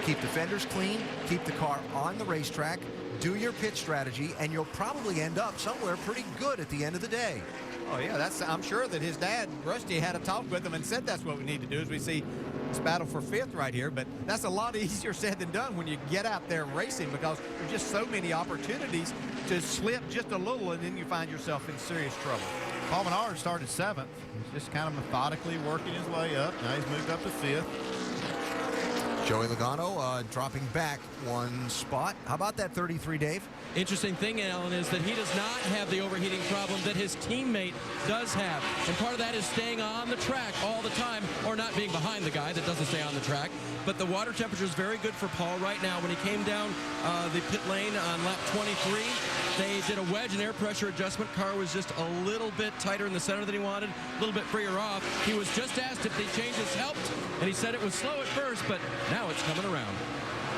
Keep the fenders clean, keep the car on the racetrack, do your pit strategy, and you'll probably end up somewhere pretty good at the end of the day. Oh, yeah, I'm sure that his dad, Rusty, had a talk with him and said that's what we need to do as we see this battle for 5th right here. But that's a lot easier said than done when you get out there racing, because there's just so many opportunities to slip just a little, and then you find yourself in serious trouble. Paul Menard started 7th. He's just kind of methodically working his way up. Now he's moved up to 5th. Joey Logano dropping back 1 spot. How about that 33, Dave? Interesting thing, Alan, is that he does not have the overheating problem that his teammate does have. And part of that is staying on the track all the time, or not being behind the guy that doesn't stay on the track. But the water temperature is very good for Paul right now. When he came down the pit lane on lap 23, they did a wedge and air pressure adjustment. Car was just a little bit tighter in the center than he wanted, a little bit freer off. He was just asked if the changes helped, and he said it was slow at first, but now it's coming around.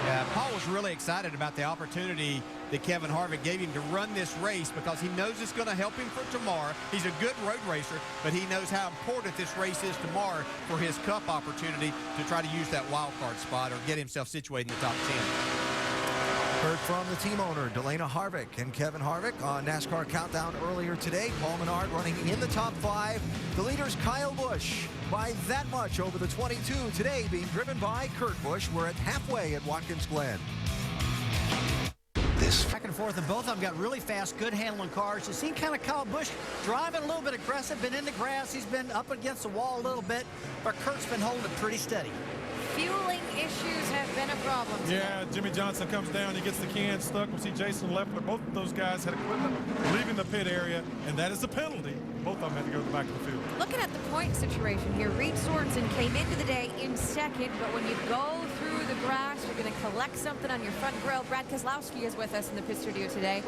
Yeah, Paul was really excited about the opportunity that Kevin Harvick gave him to run this race, because he knows it's going to help him for tomorrow. He's a good road racer, but he knows how important this race is tomorrow for his Cup opportunity to try to use that wild card spot or get himself situated in the top 10. Heard from the team owner, Delana Harvick and Kevin Harvick on NASCAR Countdown earlier today. Paul Menard running in the top 5. The leader's Kyle Busch by that much over the 22. Today being driven by Kurt Busch. We're at halfway at Watkins Glen. Back and forth, and both of them got really fast, good handling cars. You've seen kind of Kyle Busch driving a little bit aggressive, been in the grass. He's been up against the wall a little bit, but Kurt's been holding it pretty steady. Fueling issues have been a problem today. Yeah, Jimmy Johnson comes down, he gets the can stuck. We see Jason Leffler. Both of those guys had equipment leaving the pit area, and that is a penalty. Both of them had to go to the back of the field. Looking at the point situation here, Reed Sorensen came into the day in 2nd, but when you go through the grass. You're going to collect something on your front grill. Brad Keselowski is with us in the pit studio today.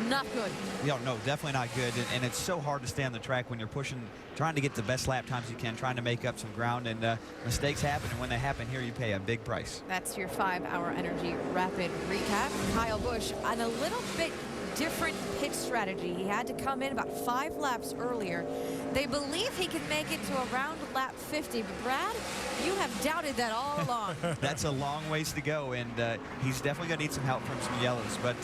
Not good. No, definitely not good. And it's so hard to stay on the track when you're pushing, trying to get the best lap times you can, trying to make up some ground, and mistakes happen. And when they happen here, you pay a big price. That's your 5-hour Energy Rapid recap. Kyle Busch on a little bit different pit strategy. He had to come in about 5 laps earlier. They believe he can make it to around lap 50, but Brad, you have doubted that all along. That's a long ways to go, and he's definitely going to need some help from some yellows. But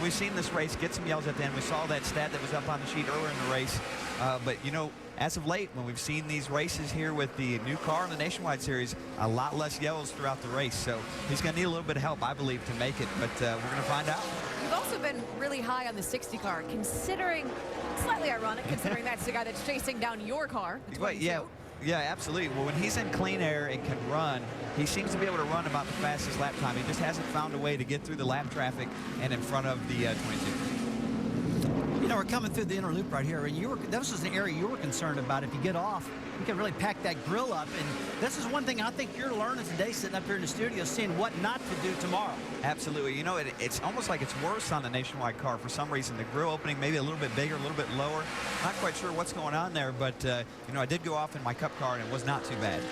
we've seen this race get some yellows at the end. We saw that stat that was up on the sheet earlier in the race. But, you know, as of late, when we've seen these races here with the new car in the Nationwide Series, a lot less yellows throughout the race. So he's going to need a little bit of help, I believe, to make it. But we're going to find out. You've also been really high on the 60 car, considering, slightly ironic, considering that's the guy that's chasing down your car. Yeah, absolutely. Well, when he's in clean air and can run, he seems to be able to run about the fastest lap time. He just hasn't found a way to get through the lap traffic and in front of the 22. You know, we're coming through the inner loop right here, and this was an area you were concerned about. If you get off, you can really pack that grill up. And this is one thing I think you're learning today, sitting up here in the studio, seeing what not to do tomorrow. Absolutely. You know, it's almost like it's worse on the Nationwide car for some reason. The grill opening maybe a little bit bigger, a little bit lower. Not quite sure what's going on there, but, you know, I did go off in my Cup car, and it was not too bad.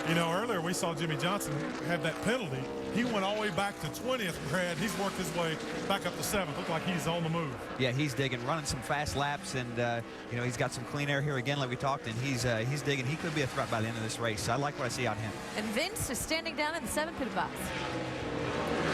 You know, earlier we saw Jimmy Johnson have that penalty. He went all the way back to 20th, Brad. He's worked his way back up to 7th. Looked like he's on the move. Yeah, he's digging, running some fast laps, and, you know, he's got some clean air here again like we talked, and he's digging. He could be a threat by the end of this race. I like what I see out of him. And Vince is standing down in the 7th pit box.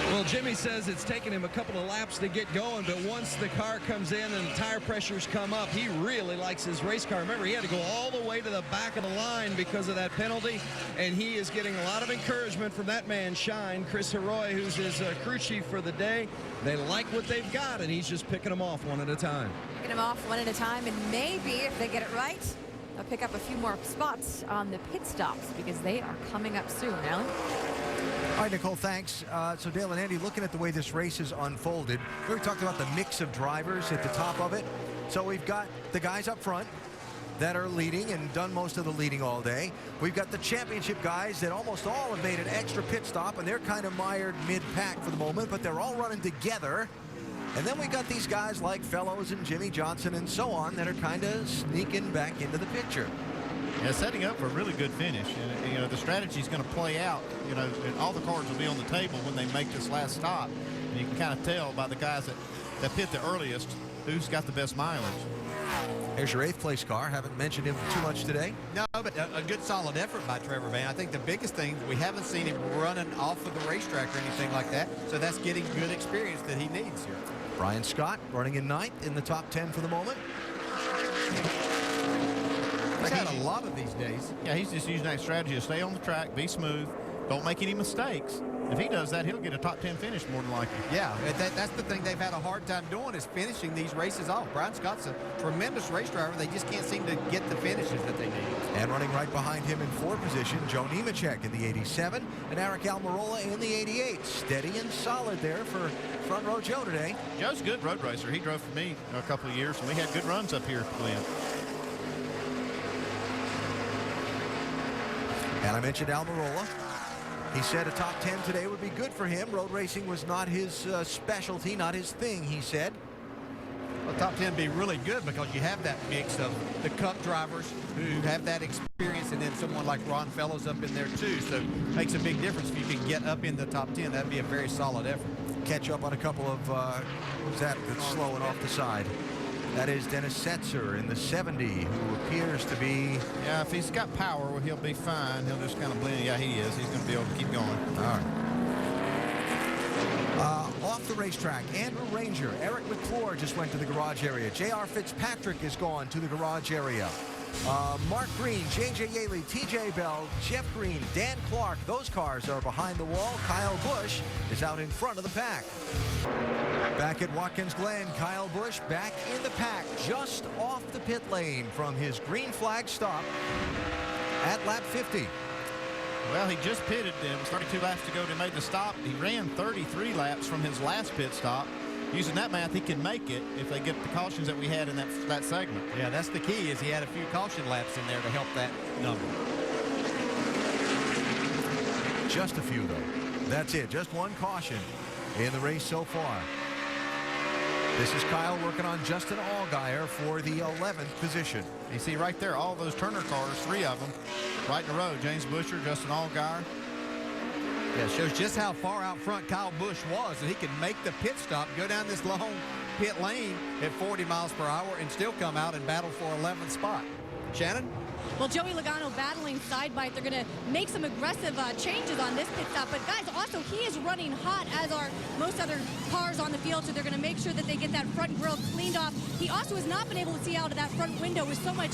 Well, Jimmy says it's taken him a couple of laps to get going, but once the car comes in and the tire pressures come up, he really likes his race car. Remember, he had to go all the way to the back of the line because of that penalty, and he is getting a lot of encouragement from that man, Shine, Chris Heroy, who's his crew chief for the day. They like what they've got, and he's just picking them off one at a time. Picking them off one at a time, and maybe if they get it right, they'll pick up a few more spots on the pit stops because they are coming up soon. Alan? All right, Nicole, thanks. So Dale and Andy, looking at the way this race has unfolded, we talked about the mix of drivers at the top of it. So we've got the guys up front that are leading and done most of the leading all day. We've got the championship guys that almost all have made an extra pit stop, and they're kind of mired mid-pack for the moment, but they're all running together. And then we got these guys like Fellows and Jimmy Johnson and so on that are kind of sneaking back into the picture. Yeah, setting up for a really good finish. And, you know, the strategy is going to play out, you know, and all the cards will be on the table when they make this last stop. And you can kind of tell by the guys that pit the earliest who's got the best mileage. There's your 8th place car. Haven't mentioned him too much today. No, but a good solid effort by Trevor Van. I think the biggest thing, we haven't seen him running off of the racetrack or anything like that. So that's getting good experience that he needs here. Brian Scott running in 9th in the top 10 for the moment. He's had a lot of these days. Yeah, he's just using that strategy to stay on the track, be smooth, don't make any mistakes. If he does that, he'll get a top 10 finish more than likely. Yeah, that's the thing they've had a hard time doing is finishing these races off. Brian Scott's a tremendous race driver. They just can't seem to get the finishes that they need. And running right behind him in 4th position, Joe Nemechek in the 87 and Eric Almirola in the 88. Steady and solid there for front row Joe today. Joe's a good road racer. He drove for me a couple of years, and we had good runs up here at Glen. And I mentioned Almirola. He said a top 10 today would be good for him. Road racing was not his specialty, not his thing, he said. Well, top 10 would be really good because you have that mix of the Cup drivers who have that experience and then someone like Ron Fellows up in there too. So it makes a big difference if you can get up in the top 10. That'd be a very solid effort. Catch up on a couple of, who's that that's slowing off the side? That is Dennis Setzer in the 70, who appears to be... Yeah, if he's got power, well, he'll be fine. He'll just kind of blend. Yeah, he is. He's going to be able to keep going. All right. Off the racetrack, Andrew Ranger, Eric McClure just went to the garage area. J.R. Fitzpatrick is gone to the garage area. Mark Green, J.J. Yaley, T.J. Bell, Jeff Green, Dan Clark. Those cars are behind the wall. Kyle Busch is out in front of the pack. Back at Watkins Glen, Kyle Busch back in the pack, just off the pit lane from his green flag stop at lap 50. Well, he just pitted. It was 32 laps to go to made the stop. He ran 33 laps from his last pit stop. Using that math, he can make it if they get the cautions that we had in that segment. Yeah, that's the key is he had a few caution laps in there to help that number. Just a few, though. That's it. Just one caution in the race so far. This is Kyle working on Justin Allgaier for the 11th position. You see right there, all those Turner cars, 3 of them, right in a row. James Busher, Justin Allgaier. Yeah, it shows just how far out front Kyle Busch was, and he could make the pit stop, go down this long pit lane at 40 miles per hour and still come out and battle for 11th spot. Shannon? Well, Joey Logano battling side bite. They're going to make some aggressive changes on this pit stop. But, guys, also, he is running hot, as are most other cars on the field, so they're going to make sure that they get that front grille cleaned off. He also has not been able to see out of that front window with so much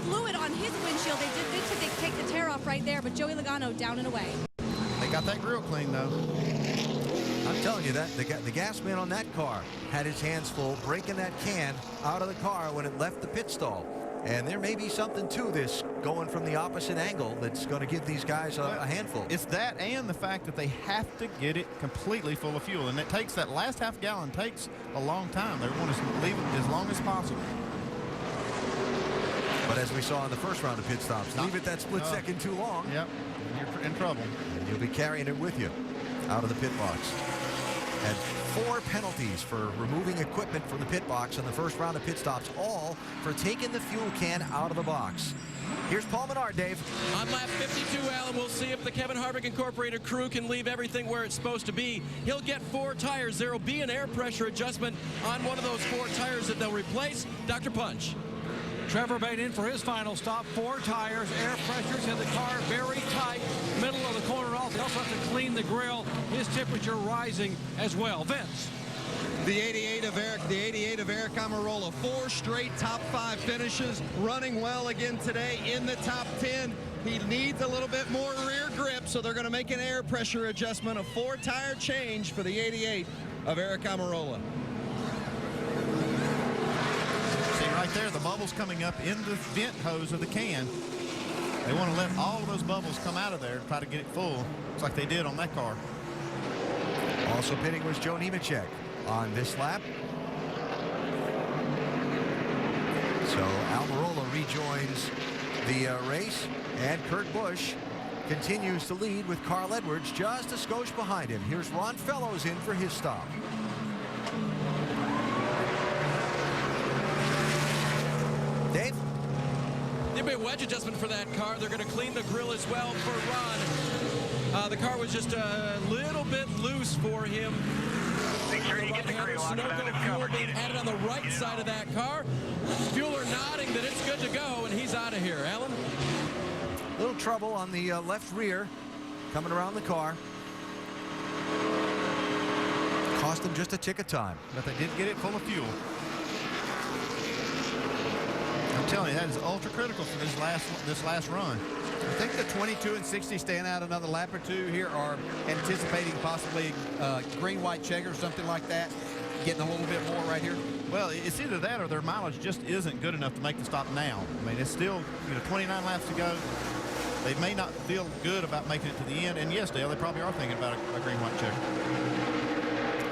fluid on his windshield. They take the tear off right there, but Joey Logano down and away. They got that grill clean, though. I'm telling you that the gas man on that car had his hands full breaking that can out of the car when it left the pit stall. And there may be something to this going from the opposite angle that's going to give these guys a handful. It's that and the fact that they have to get it completely full of fuel. And it takes that last half gallon takes a long time. They want to leave it as long as possible. But as we saw in the first round of pit stops, leave it that split second too long. Yep, you're in trouble. And you'll be carrying it with you out of the pit box. And 4 penalties for removing equipment from the pit box in the first round of pit stops, all for taking the fuel can out of the box. Here's Paul Menard, Dave. On lap 52, Alan, we'll see if the Kevin Harvick Incorporated crew can leave everything where it's supposed to be. He'll get 4 tires. There will be an air pressure adjustment on one of those 4 tires that they'll replace. Dr. Punch. Trevor Bayne in for his final stop. 4 tires, air pressures in the car, very tight. Middle of the corner off. They also have to clean the grill. His temperature rising as well. Vince. The 88 of Eric Almirola. 4 straight top 5 finishes. Running well again today in the top 10. He needs a little bit more rear grip, so they're going to make an air pressure adjustment. A 4-tire change for the 88 of Eric Almirola. Right there, the bubbles coming up in the vent hose of the can. They want to let all of those bubbles come out of there and try to get it full. It's like they did on that car. Also pitting was Joe Nemechek on this lap. So Almirola rejoins the race, and Kurt Busch continues to lead with Carl Edwards just a skosh behind him. Here's Ron Fellows in for his stop. Dave? There'll be a wedge adjustment for that car. They're going to clean the grill as well for Ron. The car was just a little bit loose for him. Make sure you get the grill on fuel being added on the right side of that car. Fueler nodding that it's good to go, and he's out of here. Alan? Little trouble on the left rear coming around the car. Cost them just a tick of time. But they did get it full of fuel. I'm telling you, that is ultra critical for this last run. I think the 22 and 60 staying out another lap or 2 here are anticipating possibly green-white checker or something like that, getting a little bit more right here. Well, it's either that or their mileage just isn't good enough to make the stop now. I mean, it's still 29 laps to go. They may not feel good about making it to the end. And yes, Dale, they probably are thinking about a green-white checker.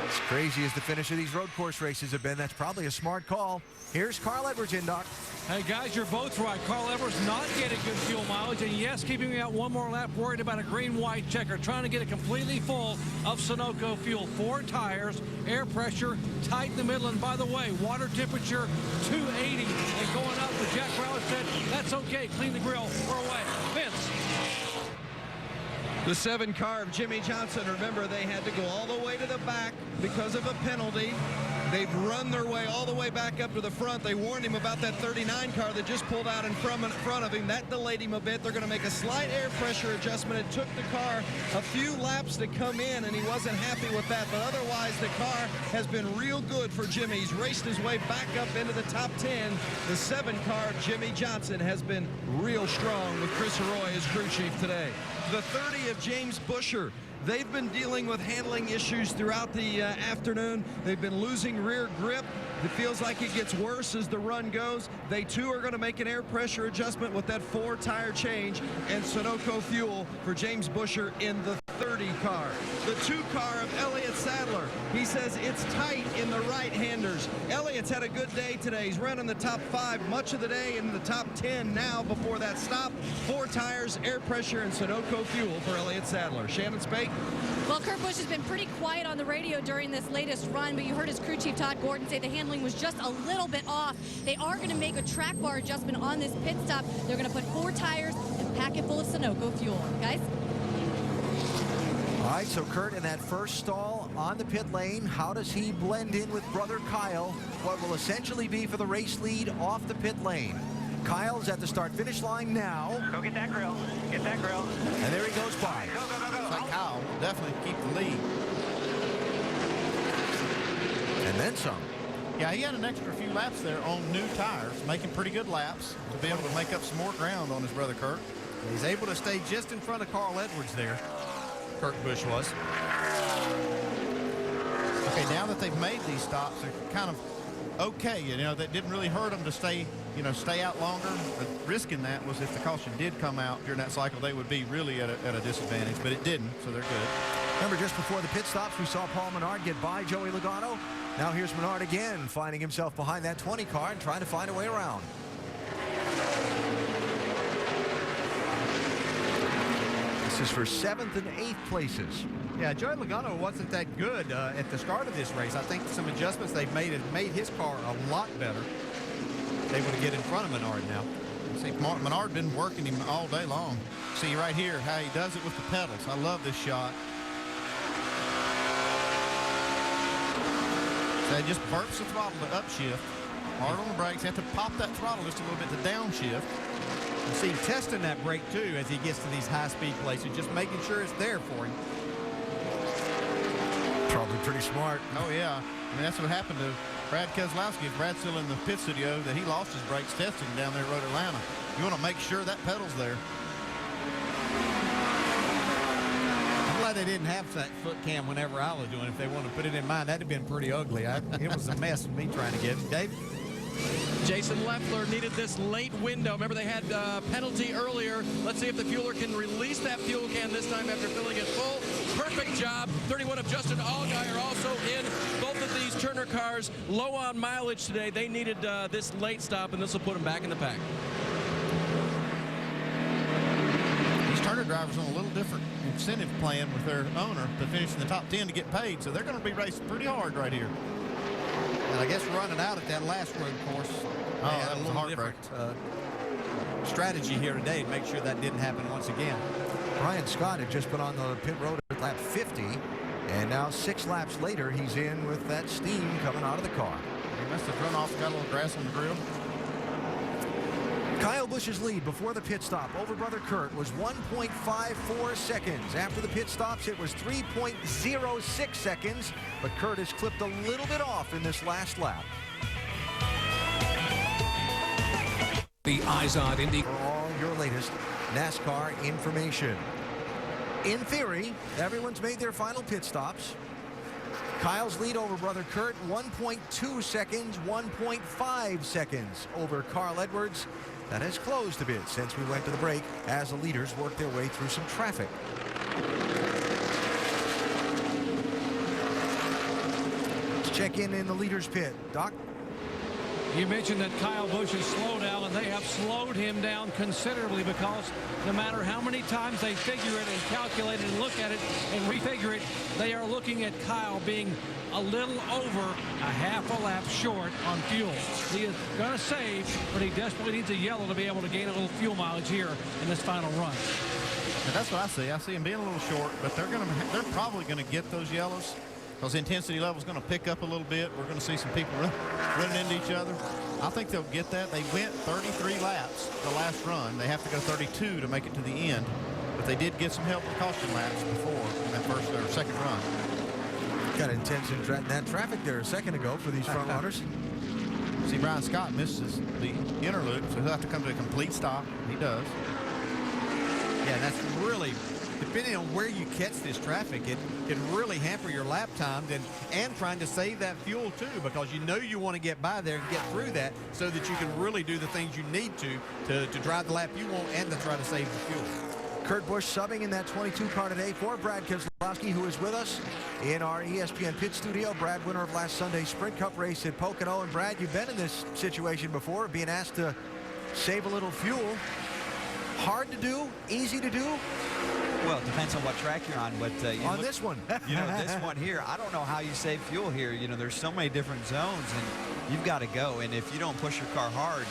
As crazy as the finish of these road course races have been, that's probably a smart call. Here's Carl Edwards in, Doc. Hey, guys, you're both right. Carl Edwards not getting good fuel mileage, and yes, keeping me out one more lap, worried about a green-white checker, trying to get it completely full of Sunoco fuel. 4 tires, air pressure, tight in the middle, and by the way, water temperature 280 and going up, but Jack Brower said, that's okay, clean the grill, we're away. Vince. The 7 car of Jimmy Johnson, remember, they had to go all the way to the back because of a penalty. They've run their way all the way back up to the front. They warned him about that 39 car that just pulled out in front of him. That delayed him a bit. They're going to make a slight air pressure adjustment. It took the car a few laps to come in, and he wasn't happy with that. But otherwise, the car has been real good for Jimmy. He's raced his way back up into the top 10. The 7 car of Jimmy Johnson has been real strong with Chris Roy as crew chief today. The 30 of James Busher. They've been dealing with handling issues throughout the afternoon. They've been losing rear grip. It feels like it gets worse as the run goes. They too are going to make an air pressure adjustment with that 4-tire change and Sunoco fuel for James Busher in the 30 car. The 2 car of Elliott Sadler. He says it's tight in the right-handers. Elliott's had a good day today. He's running the top 5 much of the day, in the top 10 now before that stop. 4 tires, air pressure, and Sunoco fuel for Elliott Sadler. Shannon Spake. Well, Kurt Busch has been pretty quiet on the radio during this latest run, but you heard his crew chief, Todd Gordon, say the handling was just a little bit off. They are going to make a track bar adjustment on this pit stop. They're going to put 4 tires and pack it full of Sunoco fuel. Guys? All right, so Kurt in that first stall on the pit lane, how does he blend in with brother Kyle? What will essentially be for the race lead off the pit lane. Kyle's at the start-finish line now. Go get that grill. Get that grill. And there he goes by. Go, go, go, go. Looks like Kyle will definitely keep the lead. And then some. Yeah, he had an extra few laps there on new tires, making pretty good laps to be able to make up some more ground on his brother Kurt. He's able to stay just in front of Carl Edwards there. Kurt Busch was. Okay, now that they've made these stops, they're kind of okay. You know, that didn't really hurt them to stay out longer. But risking that was if the caution did come out during that cycle, they would be really at a disadvantage, but it didn't, so they're good. Remember, just before the pit stops, we saw Paul Menard get by Joey Logano. Now here's Menard again, finding himself behind that 20 car and trying to find a way around. This is for 7th and 8th places. Yeah, Joey Logano wasn't that good at the start of this race. I think some adjustments they've made have made his car a lot better. Able to get in front of Menard now. See, Menard been working him all day long. See right here how he does it with the pedals. I love this shot. So he just burps the throttle to upshift. Hard on the brakes. Have to pop that throttle just a little bit to downshift. You see him testing that brake too as he gets to these high-speed places, just making sure it's there for him. Probably pretty smart. Oh, yeah. I mean, that's what happened to Brad Keselowski. Brad's still in the pit studio that he lost his brakes testing down there at Road Atlanta. You want to make sure that pedal's there. I'm glad they didn't have that foot cam whenever I was doing it. If they wanted to put it in mine, that'd have been pretty ugly. It was a mess with me trying to get it. Dave? Jason Leffler needed this late window. Remember, they had a penalty earlier. Let's see if the fueler can release that fuel can this time after filling it full. Perfect job. 31 of Justin Allgaier also in both of these Turner cars. Low on mileage today. They needed this late stop, and this will put them back in the pack. These Turner drivers on a little different incentive plan with their owner to finish in the top 10 to get paid, so they're going to be racing pretty hard right here. And I guess running out at that last road course. Oh, that was a heartbreak. Strategy here today to make sure that didn't happen once again. Brian Scott had just been on the pit road at lap 50, and now 6 laps later, he's in with that steam coming out of the car. He must have run off, got a little grass on the grill. Kyle Busch's lead before the pit stop over brother Kurt was 1.54 seconds. After the pit stops, it was 3.06 seconds, but Kurt has clipped a little bit off in this last lap. The Izod Indy. For all your latest NASCAR information. In theory, everyone's made their final pit stops. Kyle's lead over brother Kurt, 1.2 seconds, 1.5 seconds over Carl Edwards. That has closed a bit since we went to the break as the leaders work their way through some traffic. Let's check in the leaders pit. Doc? You mentioned that Kyle Busch has slowed down, and they have slowed him down considerably because no matter how many times they figure it and calculate it and look at it and refigure it, they are looking at Kyle being a little over a half a lap short on fuel. He is going to save, but he desperately needs a yellow to be able to gain a little fuel mileage here in this final run. And that's what I see. I see him being a little short, but they're probably going to get those yellows because the intensity level is going to pick up a little bit. We're going to see some people running into each other. I think they'll get that. They went 33 laps the last run. They have to go 32 to make it to the end, but they did get some help with caution laps before in that first or second run. Got intense in that traffic there a second ago for these front runners. See, Brian Scott misses the inner loop, so he'll have to come to a complete stop. He does. Yeah, that's really, depending on where you catch this traffic, it can really hamper your lap times and trying to save that fuel too, because you know you want to get by there and get through that so that you can really do the things you need to drive the lap you want and to try to save the fuel. Kurt Busch subbing in that 22 car today for Brad Keselowski, who is with us in our ESPN pit studio. Brad, winner of last Sunday's Sprint Cup race at Pocono. And Brad, you've been in this situation before, being asked to save a little fuel. Hard to do, easy to do? Well, it depends on what track you're on, but on this one. This one here, I don't know how you save fuel here. There's so many different zones, and you've got to go. And if you don't push your car hard,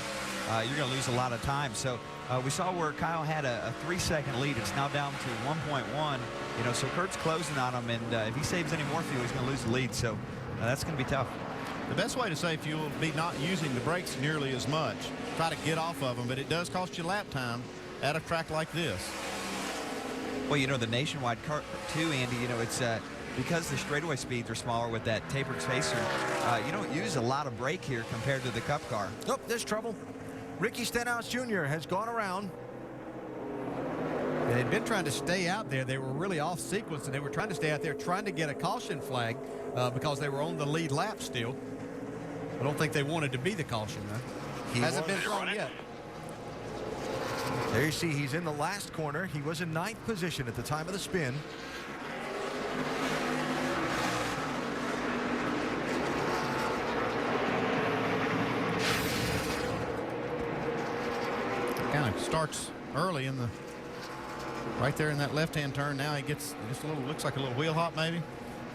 you're going to lose a lot of time. So we saw where Kyle had a 3-second lead. It's now down to 1.1. So Kurt's closing on him, and if he saves any more fuel, he's going to lose the lead. So that's going to be tough. The best way to save fuel would be not using the brakes nearly as much. Try to get off of them, but it does cost you lap time at a track like this. Well, the nationwide car too, Andy, it's because the straightaway speeds are smaller with that tapered spacer, you don't use a lot of brake here compared to the Cup car. Oh, there's trouble. Ricky Stenhouse Jr. has gone around. They'd been trying to stay out there. They were really off sequence, and they were trying to stay out there trying to get a caution flag because they were on the lead lap still. I don't think they wanted to be the caution, though. Hasn't been thrown yet. There you see he's in the last corner. He was in 9th position at the time of the spin. Kind of starts early in the right there in that left-hand turn. Now he gets just a little, looks like a little wheel hop maybe.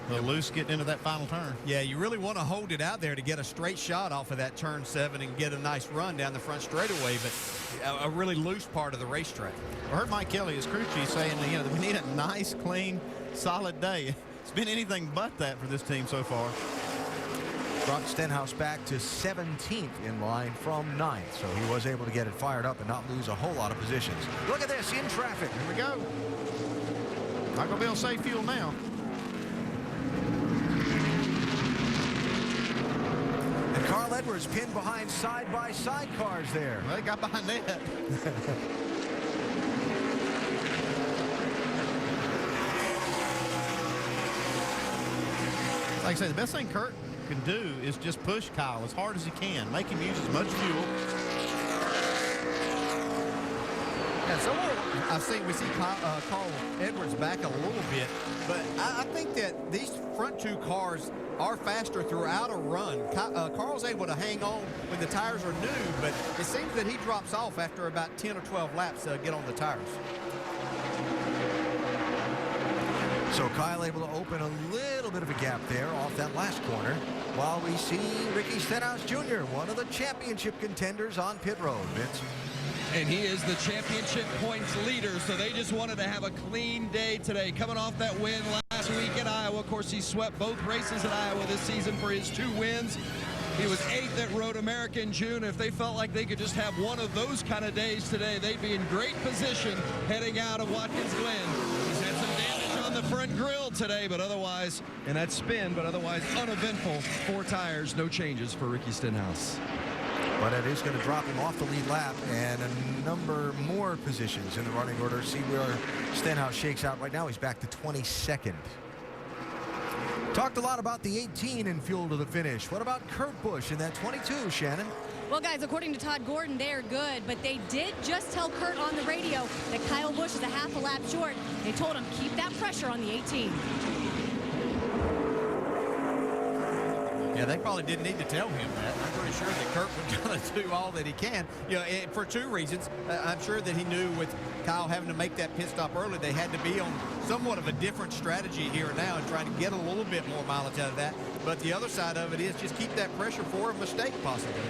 A little loose getting into that final turn. Yeah, you really want to hold it out there to get a straight shot off of that turn 7 and get a nice run down the front straightaway, but a really loose part of the racetrack. I heard Mike Kelly, his crew chief, saying that we need a nice, clean, solid day. It's been anything but that for this team so far. Brought Stenhouse back to 17th in line from 9th, so he was able to get it fired up and not lose a whole lot of positions. Look at this, in traffic. Here we go. Not going to be able to save fuel now. And Carl Edwards pinned behind side-by-side cars there. Well, they got behind that. Like I say, the best thing Kurt can do is just push Kyle as hard as he can. Make him use as much fuel. Yeah, so we see Carl Edwards back a little bit, but I think that these front 2 cars are faster throughout a run. Carl's able to hang on when the tires are new, but it seems that he drops off after about 10 or 12 laps to get on the tires. So Kyle able to open a little bit of a gap there off that last corner, while we see Ricky Stenhouse Jr., one of the championship contenders on pit road. Vince. And he is the championship points leader, so they just wanted to have a clean day today. Coming off that win last week at Iowa. Of course, he swept both races at Iowa this season for his 2 wins. He was 8th at Road America in June. If they felt like they could just have one of those kind of days today, they'd be in great position heading out of Watkins Glen. He's had some damage on the front grille today, but otherwise, And that spin, but otherwise uneventful. 4 tires, no changes for Ricky Stenhouse. But it is going to drop him off the lead lap and a number more positions in the running order. See where Stenhouse shakes out right now. He's back to 22nd. Talked a lot about the 18 in fuel to the finish. What about Kurt Busch in that 22, Shannon? Well, guys, according to Todd Gordon, they are good, but they did just tell Kurt on the radio that Kyle Busch is a half a lap short. They told him, keep that pressure on the 18. Yeah, they probably didn't need to tell him that. I'm pretty sure that Kurt was going to do all that he can. For 2 reasons. I'm sure that he knew with Kyle having to make that pit stop early, they had to be on somewhat of a different strategy here and now and trying to get a little bit more mileage out of that. But the other side of it is just keep that pressure for a mistake, possibly.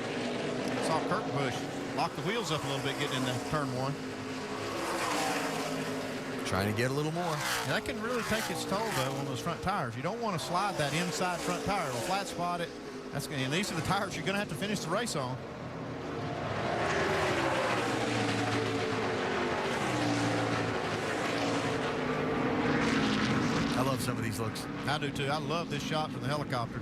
Saw Kurt Busch lock the wheels up a little bit getting into turn 1. Trying to get a little more. And that can really take its toll, though, on those front tires. You don't want to slide that inside front tire. It'll flat spot it. And these are the tires you're going to have to finish the race on. I love some of these looks. I do, too. I love this shot from the helicopter.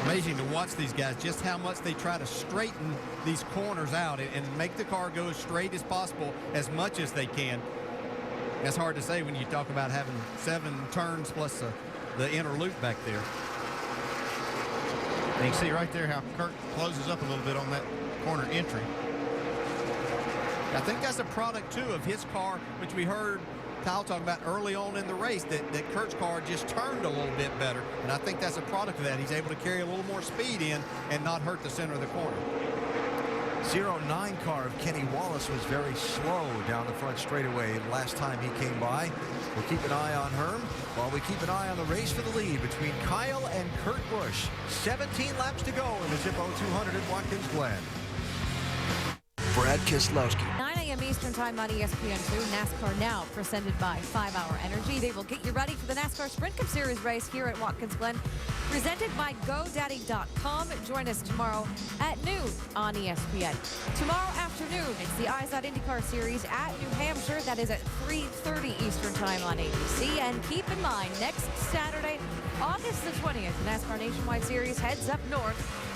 Amazing to watch these guys, just how much they try to straighten these corners out and make the car go as straight as possible as much as they can. That's hard to say when you talk about having 7 turns plus the inner loop back there. And you can see right there how Kurt closes up a little bit on that corner entry. I think that's a product, too, of his car, which we heard Kyle talk about early on in the race, that Kurt's car just turned a little bit better. And I think that's a product of that. He's able to carry a little more speed in and not hurt the center of the corner. 09 car of Kenny Wallace was very slow down the front straightaway last time he came by. We'll keep an eye on Herm while we keep an eye on the race for the lead between Kyle and Kurt Busch. 17 laps to go in the Zippo 200 at Watkins Glen. Brad Keselowski. 9 a.m. Eastern Time on ESPN2. NASCAR Now, presented by 5 Hour Energy. They will get you ready for the NASCAR Sprint Cup Series race here at Watkins Glen, presented by GoDaddy.com. Join us tomorrow at noon on ESPN. Tomorrow afternoon, it's the IZOD IndyCar Series at New Hampshire. That is at 3:30 Eastern Time on ABC. And keep in mind, next Saturday, August the 20th, the NASCAR Nationwide Series heads up north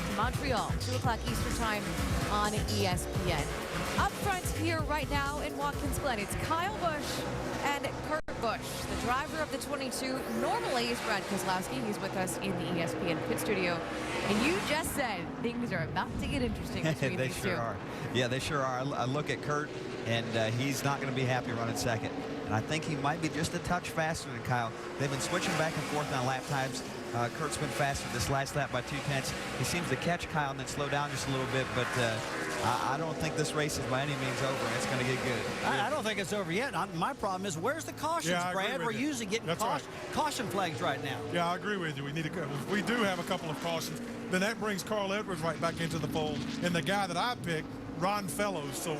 to Montreal, 2 o'clock Eastern Time on ESPN. Up front here right now in Watkins Glen, it's Kyle Busch and Kurt Busch, the driver of the 22. Normally is Brad Keselowski. He's with us in the ESPN pit studio. And you just said things are about to get interesting between They these sure two. are. Yeah, they sure are. I look at Kurt, and he's not going to be happy running second. And I think he might be just a touch faster than Kyle. They've been switching back and forth on lap times. Kurt's been faster this last lap by 2/10. He seems to catch Kyle and then slow down just a little bit, but I don't think this race is by any means over. It's going to get good. I don't think it's over yet. My problem is, where's the cautions, Yeah, I agree Brad? with We're you. usually getting That's right. caution flags right now. Yeah, I agree with you. We need to. If we do have a couple of cautions, then that brings Carl Edwards right back into the fold, and the guy that I picked, Ron Fellows. So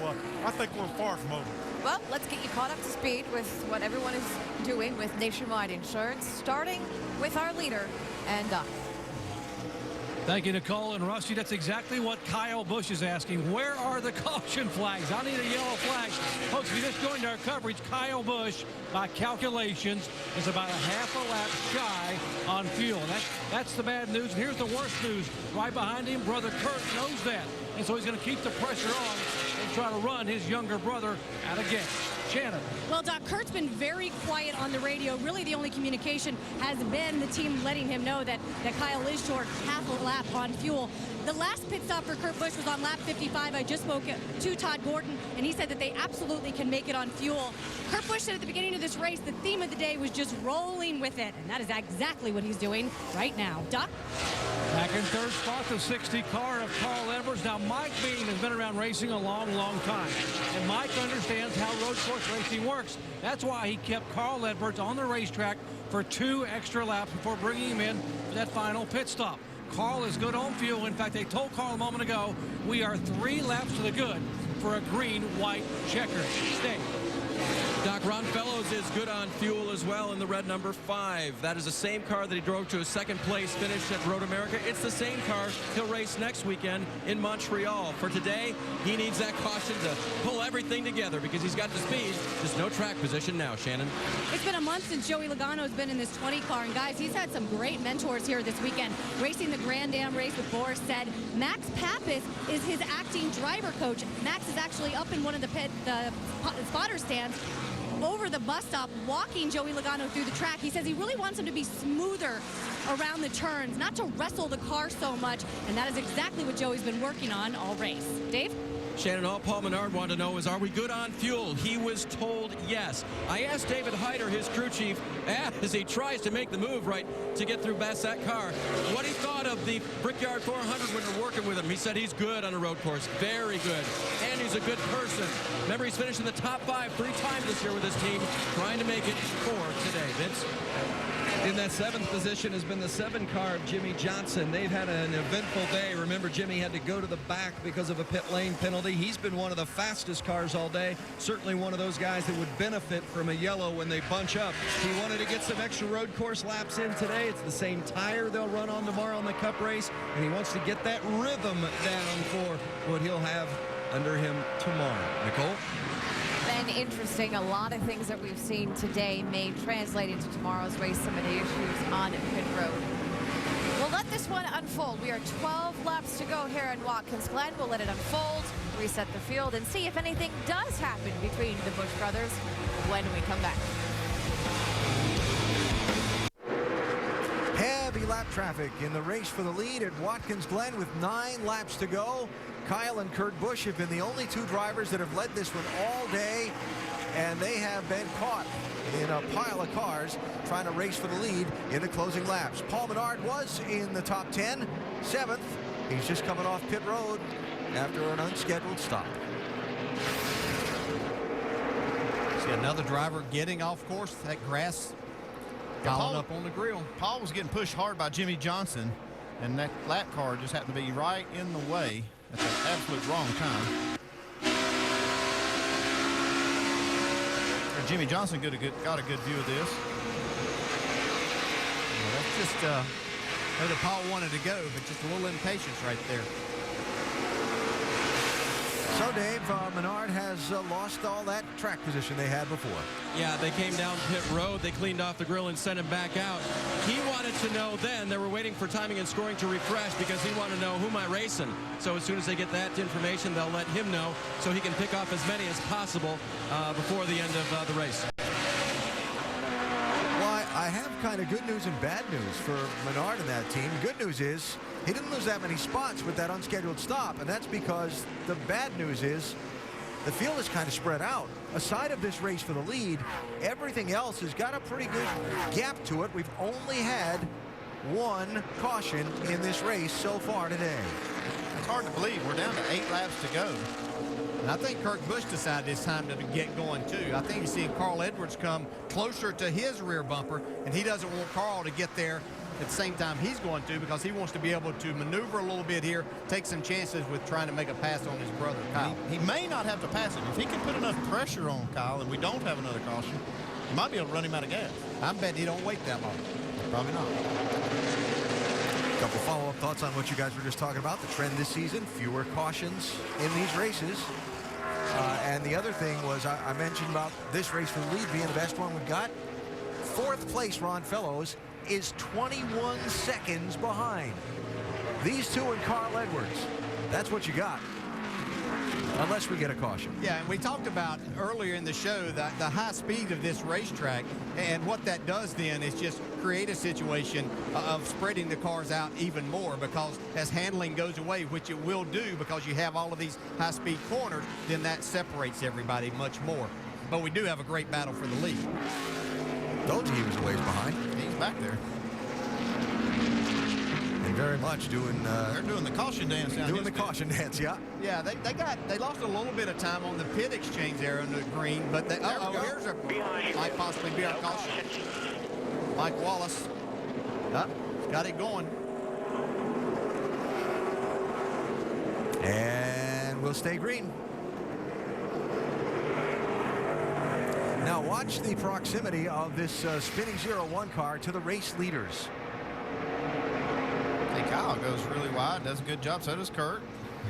I think we're far from over. Well, let's get you caught up to speed with what everyone is doing with Nationwide Insurance, starting with our leader and Doc. Thank you, Nicole and Rusty. That's exactly what Kyle Busch is asking. Where are the caution flags? I need a yellow flag. Folks, if you just joined our coverage, Kyle Busch, by calculations, is about a half a lap shy on fuel. That's the bad news. And here's the worst news. Right behind him, brother Kurt knows that. And so he's going to keep the pressure on and try to run his younger brother out of gas. Shannon. Well, Doc, Kurt's been very quiet on the radio. Really, the only communication has been the team letting him know that Kyle is short half a lap on fuel. The last pit stop for Kurt Busch was on lap 55. I just spoke to Todd Gordon, and he said that they absolutely can make it on fuel. Kurt Busch said at the beginning of this race, the theme of the day was just rolling with it, and that is exactly what he's doing right now. Doc? Back in third spot, the 60 car of Carl Edwards. Now, Mike Beam has been around racing a long, long time. And Mike understands how road course racing works. That's why he kept Carl Edwards on the racetrack for 2 extra laps before bringing him in for that final pit stop. Carl is good on fuel. In fact, they told Carl a moment ago, we are 3 laps to the good for a green-white checker. Stay. Doc, Ron Fellows is good on fuel as well in the red number 5. That is the same car that he drove to a second place finish at Road America. It's the same car he'll race next weekend in Montreal. For today, he needs that caution to pull everything together because he's got the speed. Just no track position now, Shannon. It's been a month since Joey Logano has been in this 20 car, and guys, he's had some great mentors here this weekend. Racing the Grand Am race with Boris said Max Pappas is his acting driver coach. Max is actually up in one of the spotter stands over the bus stop, walking Joey Logano through the track. He says he really wants him to be smoother around the turns, not to wrestle the car so much, and that is exactly what Joey's been working on all race. Dave? Shannon, all Paul Menard wanted to know is, are we good on fuel? He was told yes. I asked David Hyder, his crew chief, as he tries to make the move right to get through that car, what he thought of the Brickyard 400 when we're working with him. He said he's good on a road course, very good, and he's a good person. Remember, he's finished in the top 5 3 times this year with his team, trying to make it 4 today. Vince? In that 7th position has been the 7 car of Jimmy Johnson. They've had an eventful day. Remember, Jimmy had to go to the back because of a pit lane penalty. He's been one of the fastest cars all day. Certainly one of those guys that would benefit from a yellow when they bunch up. He wanted to get some extra road course laps in today. It's the same tire they'll run on tomorrow in the Cup race, and he wants to get that rhythm down for what he'll have under him tomorrow. Nicole? Been interesting. A lot of things that we've seen today may translate into tomorrow's race, some of the issues on pit road. We'll let this one unfold. We are 12 laps to go here in Watkins Glen. We'll let it unfold, reset the field, and see if anything does happen between the Busch brothers when we come back. Heavy lap traffic in the race for the lead at Watkins Glen with 9 laps to go. Kyle and Kurt Busch have been the only 2 drivers that have led this one all day, and they have been caught in a pile of cars trying to race for the lead in the closing laps. Paul Menard was in the top 10, 7th. He's just coming off pit road. after an unscheduled stop. See another driver getting off course. That grass piling up on the grill. Paul was getting pushed hard by Jimmy Johnson, and that lap car just happened to be right in the way at the absolute wrong time. Jimmy Johnson got a good view of this. Well, that's just where the Paul wanted to go, but just a little impatience right there. So, Dave, Menard has lost all that track position they had before. Yeah, they came down pit road. They cleaned off the grill and sent him back out. He wanted to know then. They were waiting for timing and scoring to refresh because he wanted to know who am I racing. So as soon as they get that information, they'll let him know so he can pick off as many as possible before the end of the race. Well, I have kind of good news and bad news for Menard and that team. The good news is he didn't lose that many spots with that unscheduled stop, and that's because the bad news is the field is kind of spread out. Aside of this race for the lead, everything else has got a pretty good gap to it. We've only had one caution in this race so far today. It's hard to believe. We're down to 8 laps to go. And I think Kurt Busch decided it's time to get going, too. I think he's seeing Carl Edwards come closer to his rear bumper, and he doesn't want Carl to get there at the same time he's going to, because he wants to be able to maneuver a little bit here, take some chances with trying to make a pass on his brother, Kyle. He may not have to pass it. If he can put enough pressure on Kyle and we don't have another caution, he might be able to run him out of gas. I'm betting he don't wait that long. Probably not. A couple follow-up thoughts on what you guys were just talking about. The trend this season, fewer cautions in these races. And the other thing was I mentioned about this race for the lead being the best one we've got. 4th place, Ron Fellows, is 21 seconds behind. These two and Carl Edwards. That's what you got. Unless we get a caution. Yeah, and we talked about earlier in the show the high speed of this racetrack, and what that does then is just create a situation of spreading the cars out even more, because as handling goes away, which it will do because you have all of these high-speed corners, then that separates everybody much more. But we do have a great battle for the lead. Told you he was a ways behind. He's back there. And very much doing... They're doing the caution dance down Doing the caution dance, yeah. Yeah, they lost a little bit of time on the pit exchange there on the green, but they, here's a might possibly be our caution. Mike Wallace, got it going. And we'll stay green. Now watch the proximity of this spinning 0-1 car to the race leaders. Hey, Kyle goes really wide, does a good job. So does Kurt.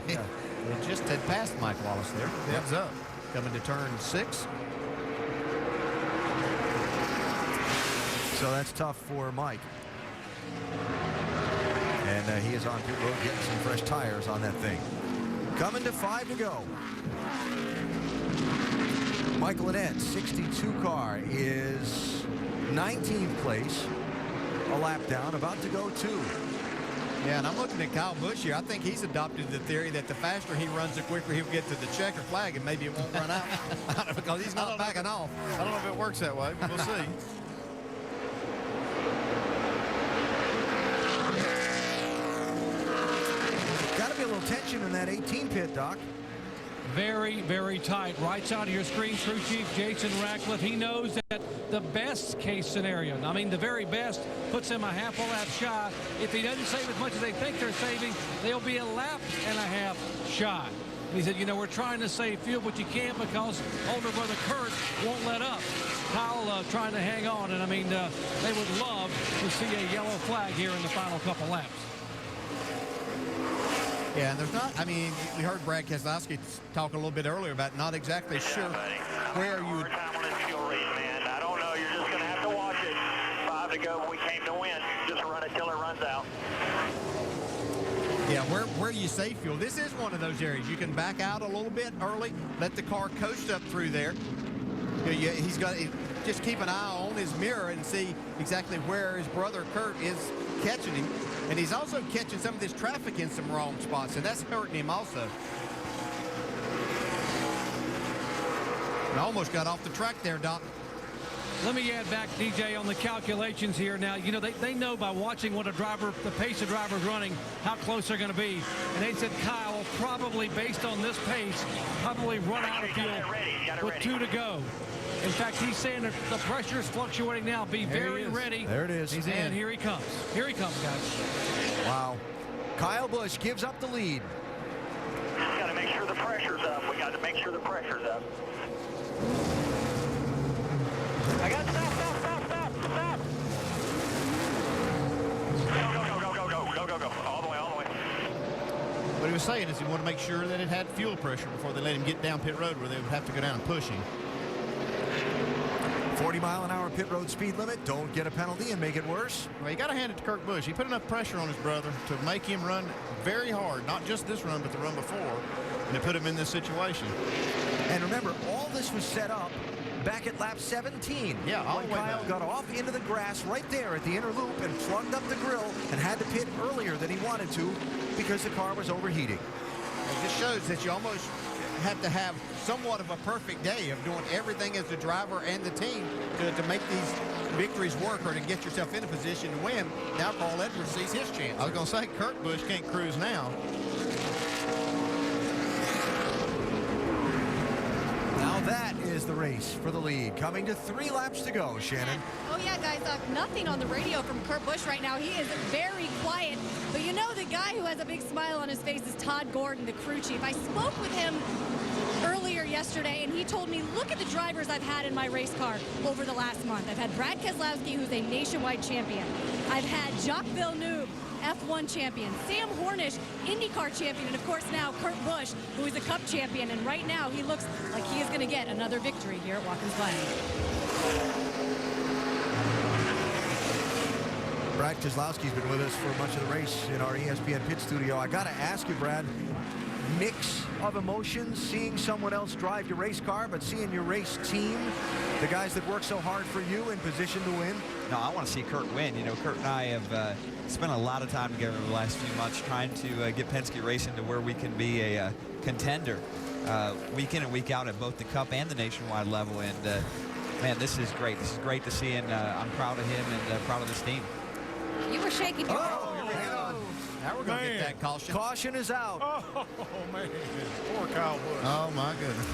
Yeah. It just had passed Mike Wallace there. Heads up. Coming to turn 6. So that's tough for Mike. And he is on pit road getting some fresh tires on that thing. Coming to 5 to go. Michael Annette's 62 car is 19th place. A lap down, about to go 2. Yeah, and I'm looking at Kyle Busch here. I think he's adopted the theory that the faster he runs, the quicker he'll get to the checker flag, and maybe it won't run out because he's not backing off. I don't know if it works that way, but we'll see. Got to be a little tension in that 18 pit, Doc. Very, very tight. Right side of your screen, crew chief Jason Ratcliffe. He knows that the best case scenario, I mean the very best, puts him a half a lap shy. If he doesn't save as much as they think they're saving, they'll be a lap and a half shy. He said, you know, we're trying to save fuel, but you can't because older brother Kurt won't let up. Kyle trying to hang on, and I mean, they would love to see a yellow flag here in the final couple laps. Yeah, and there's not, I mean, we heard Brad Keselowski talk a little bit earlier about not exactly sure where you would. I don't know. You're just going to have to watch it. 5 to go. We came to win. Just run it till it runs out. Yeah, where do you save fuel? This is one of those areas. You can back out a little bit early, let the car coast up through there. He's got to just keep an eye on his mirror and see exactly where his brother Kurt is catching him. And he's also catching some of this traffic in some wrong spots, and that's hurting him also. And almost got off the track there, Doc. Let me add back, DJ, on the calculations here. Now, you know, they know by watching what the pace the driver's running, how close they're going to be. And they said Kyle will probably, based on this pace, probably run out of fuel with 2 to go. In fact, he's saying that the pressure is fluctuating now. Be very ready. There it is. He's in. And here he comes. Here he comes, guys. Wow. Kyle Busch gives up the lead. Got to make sure the pressure's up. We got to make sure the pressure's up. I got stop. Go. All the way. What he was saying is he wanted to make sure that it had fuel pressure before they let him get down pit road where they would have to go down and push him. 40-mile-an-hour pit road speed limit. Don't get a penalty and make it worse. Well, you got to hand it to Kurt Busch. He put enough pressure on his brother to make him run very hard, not just this run, but the run before, and it put him in this situation. And remember, all this was set up back at lap 17. Yeah, all when the way Kyle back. got off into the grass right there at the inner loop and plugged up the grill and had to pit earlier than he wanted to because the car was overheating. It just shows that you almost have to have somewhat of a perfect day of doing everything as the driver and the team to make these victories work or to get yourself in a position to win. Now Carl Edwards sees his chance. I was going to say, Kurt Busch can't cruise now. Now that is the race for the lead. Coming to 3 laps to go, Shannon. Oh, yeah, guys, nothing on the radio from Kurt Busch right now. He is very quiet. But you know the guy who has a big smile on his face is Todd Gordon, the crew chief. I spoke with him earlier yesterday, and he told me, look at the drivers I've had in my race car over the last month. I've had Brad Keselowski, who's a nationwide champion. I've had Jacques Villeneuve, F1 champion, Sam Hornish, IndyCar champion, and of course now Kurt Busch, who is a Cup champion, and right now he looks like he is going to get another victory here at Watkins Glen. Brad Keselowski's been with us for much of the race in our ESPN pit studio. I got to ask you, Brad, mix of emotions, seeing someone else drive your race car, but seeing your race team, the guys that work so hard for you, in position to win? No, I want to see Kurt win. You know, Kurt and I have spent a lot of time together over the last few months trying to get Penske Racing to where we can be a contender week in and week out at both the Cup and the nationwide level. And, man, this is great. This is great to see, and I'm proud of him and proud of this team. You were shaking your Now we're going to get that caution. Caution is out. Oh, man. Poor Kyle Busch. Oh, my goodness.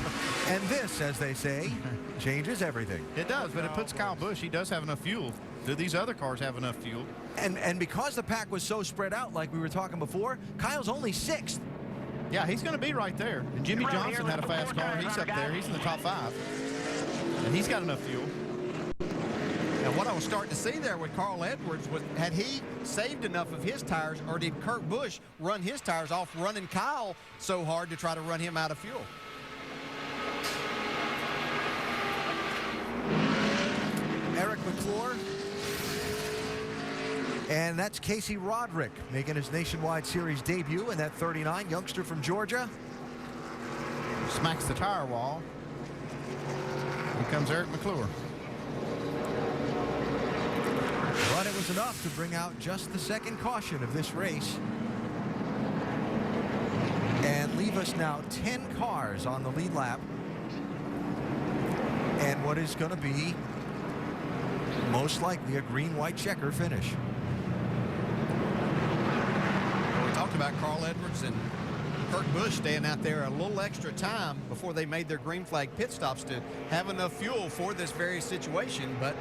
And this, as they say, changes everything. It does, but it puts Kyle Busch. He does have enough fuel. Do these other cars have enough fuel? And because the pack was so spread out, like we were talking before, Kyle's only 6th. Yeah, he's going to be right there. And Jimmy Johnson had a fast car. He's up there. He's in the top 5. And he's got enough fuel. And what I was starting to see there with Carl Edwards was, had he saved enough of his tires, or did Kurt Busch run his tires off running Kyle so hard to try to run him out of fuel? Eric McClure. And that's Casey Roderick making his Nationwide Series debut in that 39, youngster from Georgia. Smacks the tire wall. Here comes Eric McClure. But it was enough to bring out just the second caution of this race. And leave us now 10 cars on the lead lap. And what is going to be most likely a green-white checker finish. Well, we talked about Carl Edwards and Kurt Busch staying out there a little extra time before they made their green flag pit stops to have enough fuel for this very situation, but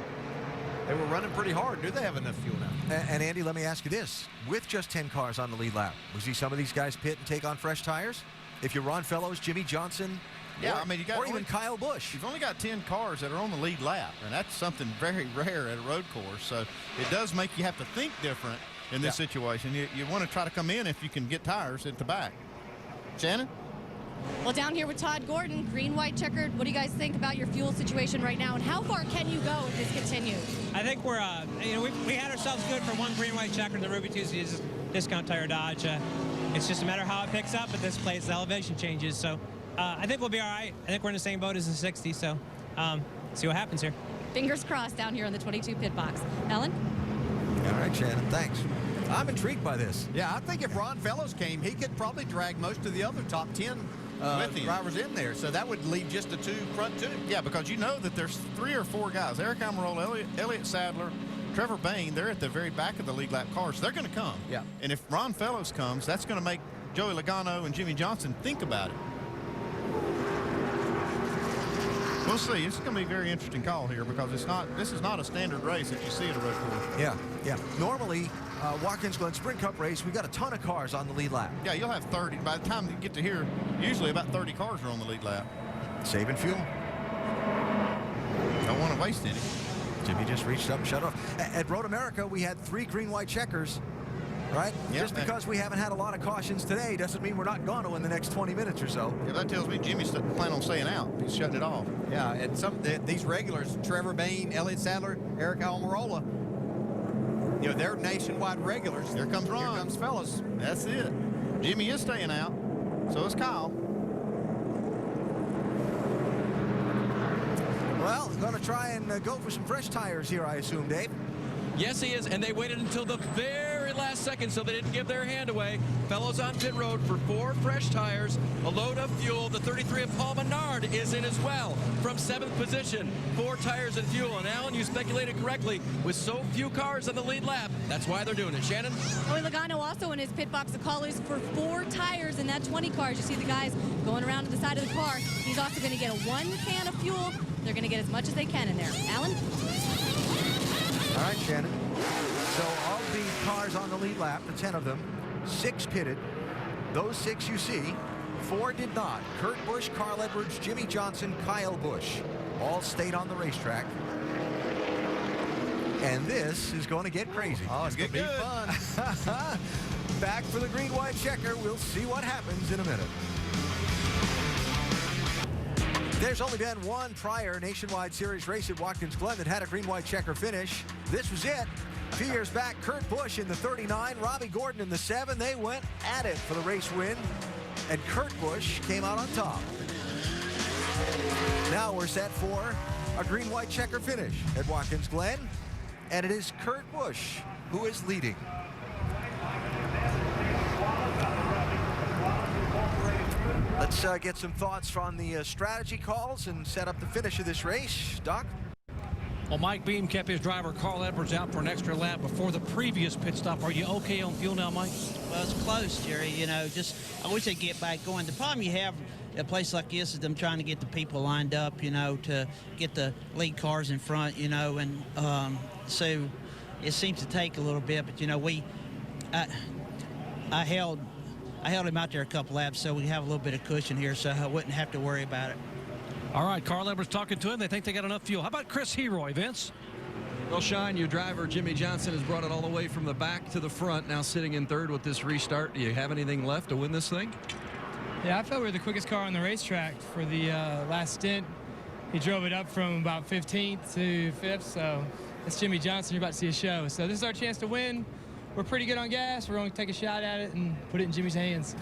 they were running pretty hard. Do they have enough fuel now? And Andy, let me ask you this. With just 10 cars on the lead lap, we see some of these guys pit and take on fresh tires? If you're Ron Fellows, Jimmy Johnson, yeah, or, I mean, you got or even Kyle Busch. You've only got 10 cars that are on the lead lap, and that's something very rare at a road course. So it does make you have to think different in this situation. You want to try to come in if you can get tires at the back. Shannon? Well, down here with Todd Gordon, green-white checkered. What do you guys think about your fuel situation right now, and how far can you go if this continues? I think we're, we had ourselves good for one green-white checker, the Ruby Tuesday Discount Tire Dodge. It's just a matter of how it picks up at this place. The elevation changes, so I think we'll be all right. I think we're in the same boat as the 60, so see what happens here. Fingers crossed down here in the 22 pit box. Ellen? All right, Shannon, thanks. I'm intrigued by this. Yeah, I think if Ron Fellows came, he could probably drag most of the other top 10 drivers in there. So that would leave just the front two. Yeah, because you know that there's 3 or 4 guys. Eric Almirola, Elliott Sadler, Trevor Bain, they're at the very back of the lead lap cars. They're going to come. Yeah. And if Ron Fellows comes, that's going to make Joey Logano and Jimmy Johnson think about it. We'll see. It's going to be a very interesting call here because this is not a standard race that you see at a road course. Yeah. Normally, Watkins Glen Sprint Cup race, we got a ton of cars on the lead lap. Yeah, you'll have 30. By the time you get to here, usually about 30 cars are on the lead lap. Saving fuel. Don't want to waste any. Jimmy just reached up and shut off. At Road America, we had 3 green-white checkers, right? Yeah, just because we haven't had a lot of cautions today doesn't mean we're not going to in the next 20 minutes or so. Yeah, that tells me Jimmy's planning on staying out. He's shutting it off. Yeah, and these regulars, Trevor Bain, Elliott Sadler, Eric Almirola, they're nationwide regulars. Here comes Ron. Here comes Fellows. That's it. Jimmy is staying out. So is Kyle. Well, going to try and go for some fresh tires here, I assume, Dave. Yes, he is, and they waited until the very last second so they didn't give their hand away. Fellows on pit road for 4 fresh tires, a load of fuel. The 33 of Paul Menard is in as well from 7th position. 4 tires and fuel, and Alan, you speculated correctly. With so few cars on the lead lap, that's why they're doing it. Shannon? Joey Logano also in his pit box of callers for 4 tires in that 20 cars. You see the guys going around to the side of the car. He's also going to get a 1 can of fuel. They're going to get as much as they can in there. Alan? All right, Shannon. So of the cars on the lead lap, the 10 of them, 6 pitted. Those 6 you see, 4 did not. Kurt Busch, Carl Edwards, Jimmy Johnson, Kyle Busch. All stayed on the racetrack. And this is going to get crazy. Oh, it's going to be fun. Back for the green-white checker. We'll see what happens in a minute. There's only been one prior Nationwide Series race at Watkins Glen that had a green-white checker finish. This was it. A few years back, Kurt Busch in the 39, Robbie Gordon in the 7. They went at it for the race win, and Kurt Busch came out on top. Now we're set for a green-white checker finish at Watkins Glen, and it is Kurt Busch who is leading. Let's get some thoughts from the strategy calls and set up the finish of this race. Doc? Well, Mike Beam kept his driver Carl Edwards out for an extra lap before the previous pit stop. Are you okay on fuel now, Mike? Well, it's close, Jerry. I wish they'd get back going. The problem you have at a place like this is them trying to get the people lined up, to get the lead cars in front, and so it seems to take a little bit. But, I held him out there a couple laps, so we have a little bit of cushion here, so I wouldn't have to worry about it. All right, Carl Edwards talking to him. They think they got enough fuel. How about Chris Heroy, Vince? Well, Sean, your driver, Jimmy Johnson, has brought it all the way from the back to the front, now sitting in 3rd with this restart. Do you have anything left to win this thing? Yeah, I felt we were the quickest car on the racetrack for the last stint. He drove it up from about 15th to 5th, so that's Jimmy Johnson. You're about to see a show. So this is our chance to win. We're pretty good on gas. We're going to take a shot at it and put it in Jimmy's hands.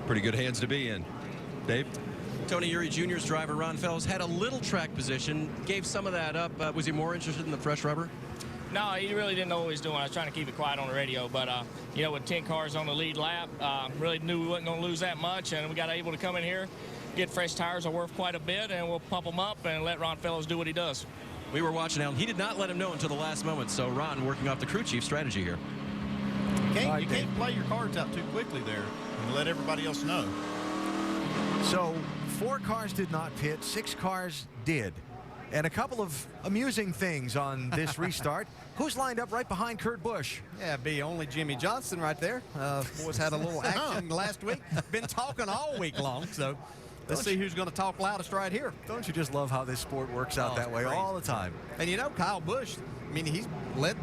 Pretty good hands to be in. Dave? Tony Uri Jr.'s driver, Ron Fellows, had a little track position, gave some of that up. Was he more interested in the fresh rubber? No, he really didn't know what he was doing. I was trying to keep it quiet on the radio, but, with 10 cars on the lead lap, really knew we wasn't going to lose that much, and we got able to come in here, get fresh tires are worth quite a bit, and we'll pump them up and let Ron Fellows do what he does. We were watching Alan. He did not let him know until the last moment, so Ron working off the crew chief strategy here. You can't play your cards out too quickly there and let everybody else know. So 4 cars did not pit, 6 cars did. And a couple of amusing things on this restart. Who's lined up right behind Kurt Busch? Yeah, be only Jimmy Johnson right there. Boys had a little action last week. Been talking all week long, so let's see who's going to talk loudest right here. Don't you just love how this sport works out that way all the time? And Kyle Busch, he's led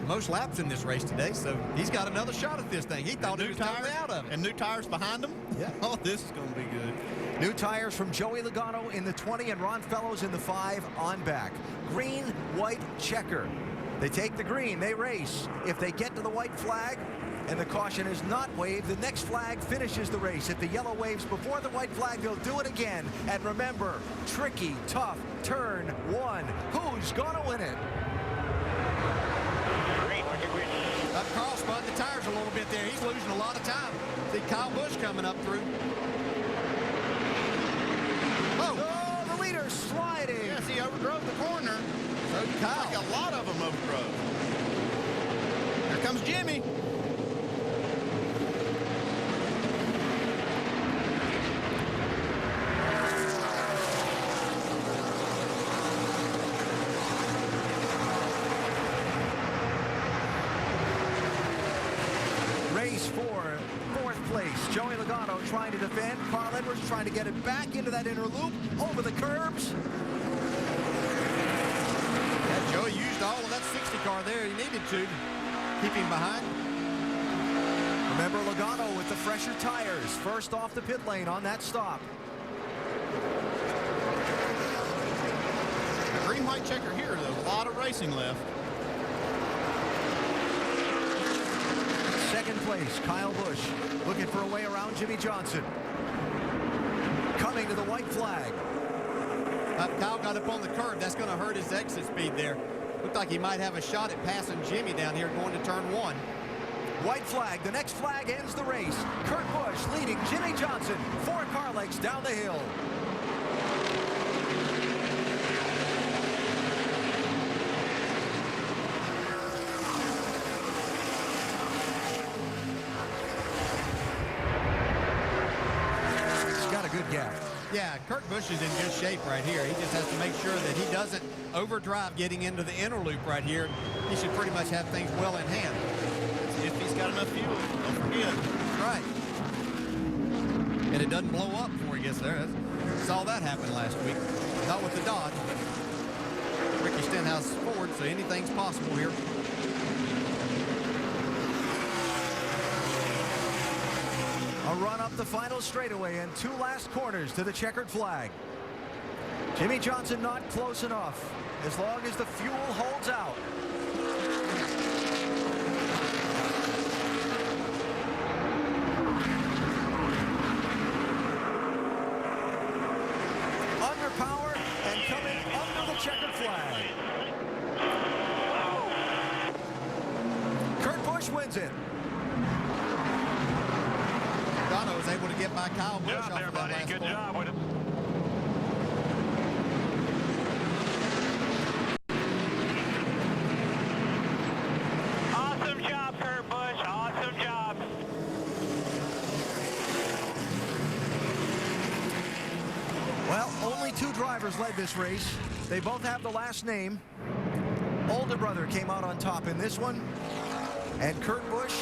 most laps in this race today, so he's got another shot at this thing. He thought he was coming out of it. And new tires behind him? Yeah. Oh, this is going to be good. New tires from Joey Logano in the 20 and Ron Fellows in the 5 on back. Green, white, checker. They take the green, they race. If they get to the white flag and the caution is not waved, the next flag finishes the race. If the yellow waves before the white flag, they'll do it again. And remember, tricky, tough, turn 1. Who's gonna win it? Carl spun the tires a little bit there. He's losing a lot of time. See Kyle Busch coming up through. Oh, the leader's sliding. Yes, he overdrove the corner. So Kyle. Like a lot of them overdrove. Here comes Jimmy. Race for fourth place. Joey Logano trying to defend. Carl Edwards trying to get it back into that inner loop, over the curbs. Yeah, Joey used all of that 60 car there. He needed to keep him behind. Remember Logano with the fresher tires. First off the pit lane on that stop. The green-white checker here. There's a lot of racing left. Second place, Kyle Busch, looking for a way around Jimmy Johnson. Coming to the white flag. Kyle got up on the curb. That's going to hurt his exit speed there. Looked like he might have a shot at passing Jimmy down here going to turn 1. White flag, the next flag ends the race. Kurt Busch leading Jimmy Johnson 4 car lengths down the hill. Good gap. Yeah, Kurt Busch is in good shape right here. He just has to make sure that he doesn't overdrive getting into the inner loop right here. He should pretty much have things well in hand. If he's got enough fuel, don't forget. That's right. And it doesn't blow up before he gets there. Saw that happen last week. Not with the Dodge, but Ricky Stenhouse Ford, so anything's possible here. A run up the final straightaway and 2 last corners to the checkered flag. Jimmy Johnson not close enough as long as the fuel holds out. Under power and coming under the checkered flag. Kurt Busch wins it. Logano was able to get by Kyle Busch off of that last Good corner. job with it. Awesome job, Kurt Busch. Awesome job. Well, only 2 drivers led this race. They both have the last name. Older brother came out on top in this one. And Kurt Busch,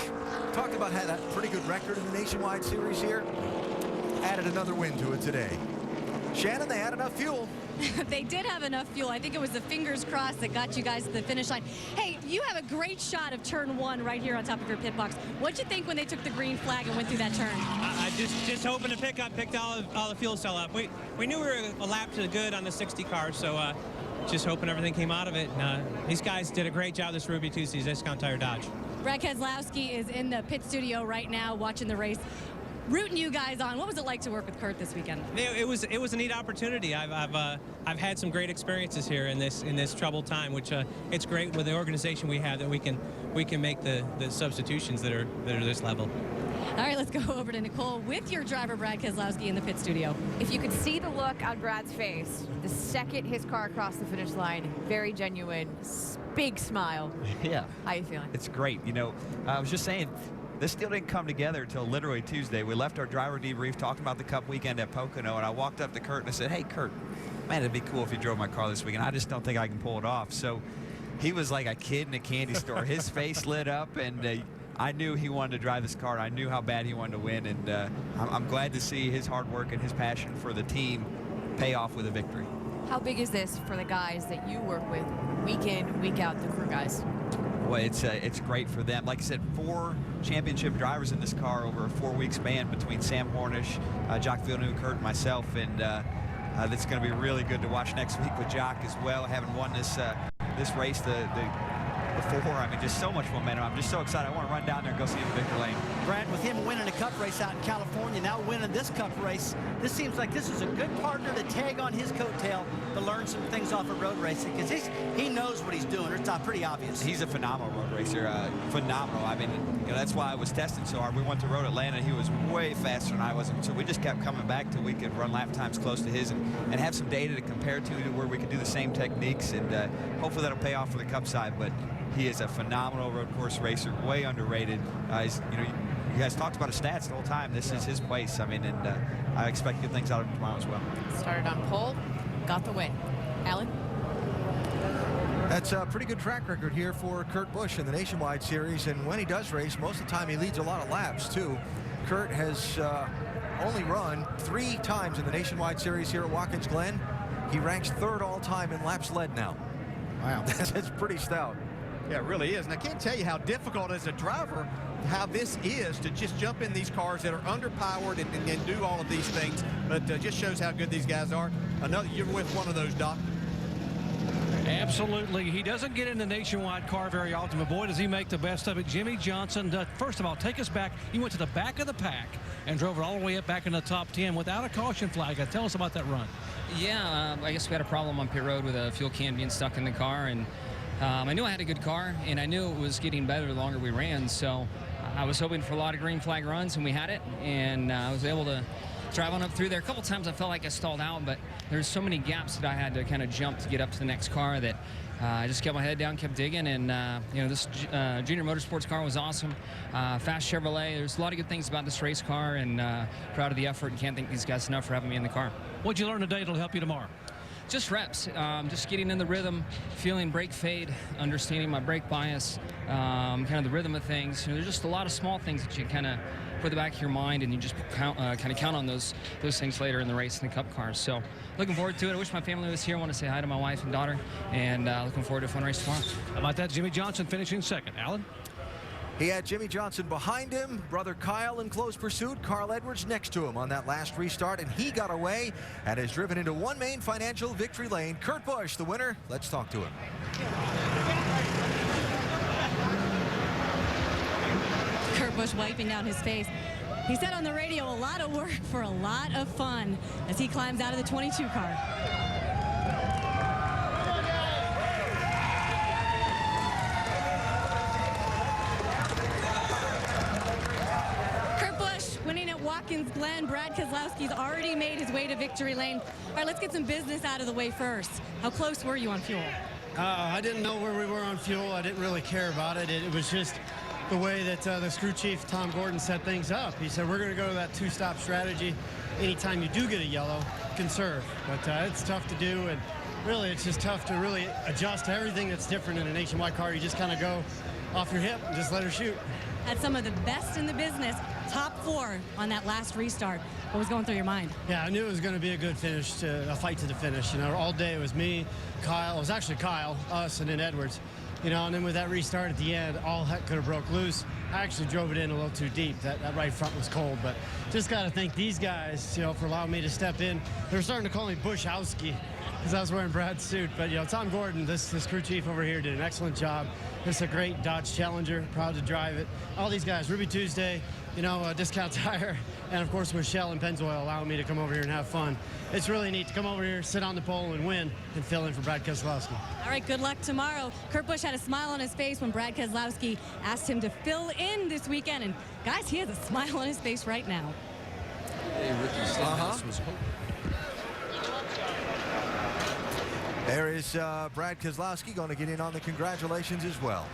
talked about had a pretty good record in the Nationwide Series here. Added another win to it today. Shannon, they had enough fuel. They did have enough fuel. I think it was the fingers crossed that got you guys to the finish line. Hey, you have a great shot of turn 1 right here on top of your pit box. What'd you think when they took the green flag and went through that turn? I just hoping to picked all the fuel cell up. We knew we were a lap to the good on the 60 car, so just hoping everything came out of it. These guys did a great job this Ruby Tuesdays Discount Tire Dodge. Brad Keselowski is in the pit studio right now watching the race, rooting you guys on. What was it like to work with Kurt this weekend? It was a neat opportunity. I've had some great experiences here in this troubled time, which it's great with the organization we have that we can make the substitutions that are this level. All right, let's go over to Nicole with your driver, Brad Keselowski, in the pit studio. If you could see the look on Brad's face the second his car crossed the finish line, very genuine, big smile. Yeah. How you feeling? It's great. You know, I was just saying, this still didn't come together until literally Tuesday. We left our driver debrief talking about the Cup weekend at Pocono, and I walked up to Kurt and I said, hey, Kurt, man, it'd be cool if you drove my car this weekend. I just don't think I can pull it off. So he was like a kid in a candy store. His face lit up, and I knew he wanted to drive this car. I knew how bad he wanted to win, and I'm glad to see his hard work and his passion for the team pay off with a victory. How big is this for the guys that you work with week in, week out, the crew guys? Well, it's great for them. Like I said, 4 championship drivers in this car over a 4-week span between Sam Hornish, Jock Villeneuve, Kurt, and myself, and that's going to be really good to watch next week with Jock as well, having won this race, the before. I mean, just so much momentum. I'm just so excited. I want to run down there and go see him in Victory Lane. Brad, with him winning a cup race out in California, now winning this cup race, this seems like this is a good partner to tag on his coattail to learn some things off of road racing, because he knows what he's doing. It's pretty obvious. He's a phenomenal road racer, phenomenal. I mean, that's why I was testing so hard. We went to Road Atlanta. He was way faster than I was, so we just kept coming back till we could run lap times close to his and have some data to compare to where we could do the same techniques, and hopefully that'll pay off for the cup side. But he is a phenomenal road course racer, way underrated. You guys talked about his stats the whole time. This is his place. I mean, and I expect good things out of him tomorrow as well. Started on pole, got the win. Alan? That's a pretty good track record here for Kurt Busch in the Nationwide Series, and when he does race, most of the time he leads a lot of laps too. Kurt has only run 3 times in the Nationwide Series here at Watkins Glen. He ranks 3rd all time in laps led now. Wow. That's pretty stout. Yeah, it really is. And I can't tell you how difficult as a driver how this is to just jump in these cars that are underpowered and do all of these things. But just shows how good these guys are. You're with one of those, Doc. Absolutely. He doesn't get in the Nationwide car very often, but boy, does he make the best of it. Jimmy Johnson, first of all, take us back. He went to the back of the pack and drove it all the way up back in the top 10 without a caution flag. Tell us about that run. Yeah, I guess we had a problem on pit road with a fuel can being stuck in the car, and I knew I had a good car, and I knew it was getting better the longer we ran, so I was hoping for a lot of green flag runs, and we had it, and I was able to drive on up through there. A couple times I felt like I stalled out, but there's so many gaps that I had to kind of jump to get up to the next car that I just kept my head down, kept digging, and this Junior Motorsports car was awesome. Fast Chevrolet. There's a lot of good things about this race car, and proud of the effort, and can't thank these guys enough for having me in the car. What'd you learn today that'll help you tomorrow? Just reps, just getting in the rhythm, feeling brake fade, understanding my brake bias, kind of the rhythm of things. There's just a lot of small things that you kind of put in the back of your mind, and you just kind of count on those things later in the race in the cup cars. So looking forward to it. I wish my family was here. I want to say hi to my wife and daughter, and looking forward to a fun race tomorrow. How about that? Jimmy Johnson finishing 2nd. Alan? He had Jimmy Johnson behind him, brother Kyle in close pursuit, Carl Edwards next to him on that last restart, and he got away and is driven into one main financial victory lane. Kurt Busch, the winner. Let's talk to him. Kurt Busch wiping down his face. He said on the radio, a lot of work for a lot of fun as he climbs out of the 22 car. Winning at Watkins Glen, Brad Keselowski's already made his way to victory lane. All right, let's get some business out of the way first. How close were you on fuel? I didn't know where we were on fuel. I didn't really care about it. It was just the way that the crew chief, Tom Gordon, set things up. He said, we're going to go to that 2-stop strategy. Anytime you do get a yellow, conserve. But it's tough to do, and really it's just tough to really adjust to everything that's different in a Nationwide car. You just kind of go off your hip and just let her shoot. Had some of the best in the business, top 4 on that last restart. What was going through your mind? Yeah, I knew it was going to be a good finish, a fight to the finish. All day it was me, Kyle. It was actually Kyle, us, and then Edwards. And then with that restart at the end, all heck could have broke loose. I actually drove it in a little too deep. That right front was cold, but just got to thank these guys, for allowing me to step in. They were starting to call me Bushowski because I was wearing Brad's suit. But, Tom Gordon, this crew chief over here, did an excellent job. It's a great Dodge Challenger, proud to drive it. All these guys, Ruby Tuesday, Discount Tire, and of course Michelle and Pennzoil allowing me to come over here and have fun. It's really neat to come over here, sit on the pole and win and fill in for Brad Keselowski. All right, good luck tomorrow. Kurt Busch had a smile on his face when Brad Keselowski asked him to fill in this weekend. And guys, he has a smile on his face right now. Hey, Ricky Stenhouse was There is Brad Keselowski going to get in on the congratulations as well.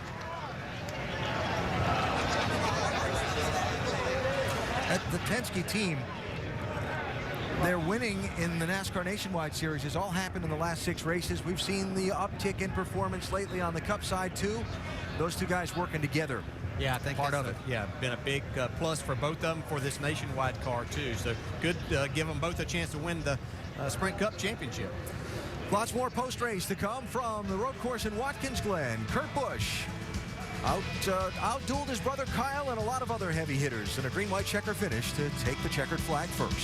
At the Penske team, their winning in the NASCAR Nationwide Series has all happened in the last 6 races. We've seen the uptick in performance lately on the Cup side too. Those two guys working together. Yeah, I think part of it. Yeah, been a big plus for both of them for this Nationwide car too. So good, give them both a chance to win the Sprint Cup Championship. Lots more post-race to come from the road course in Watkins Glen. Kurt Busch outdueled his brother Kyle and a lot of other heavy hitters in a green-white checker finish to take the checkered flag first.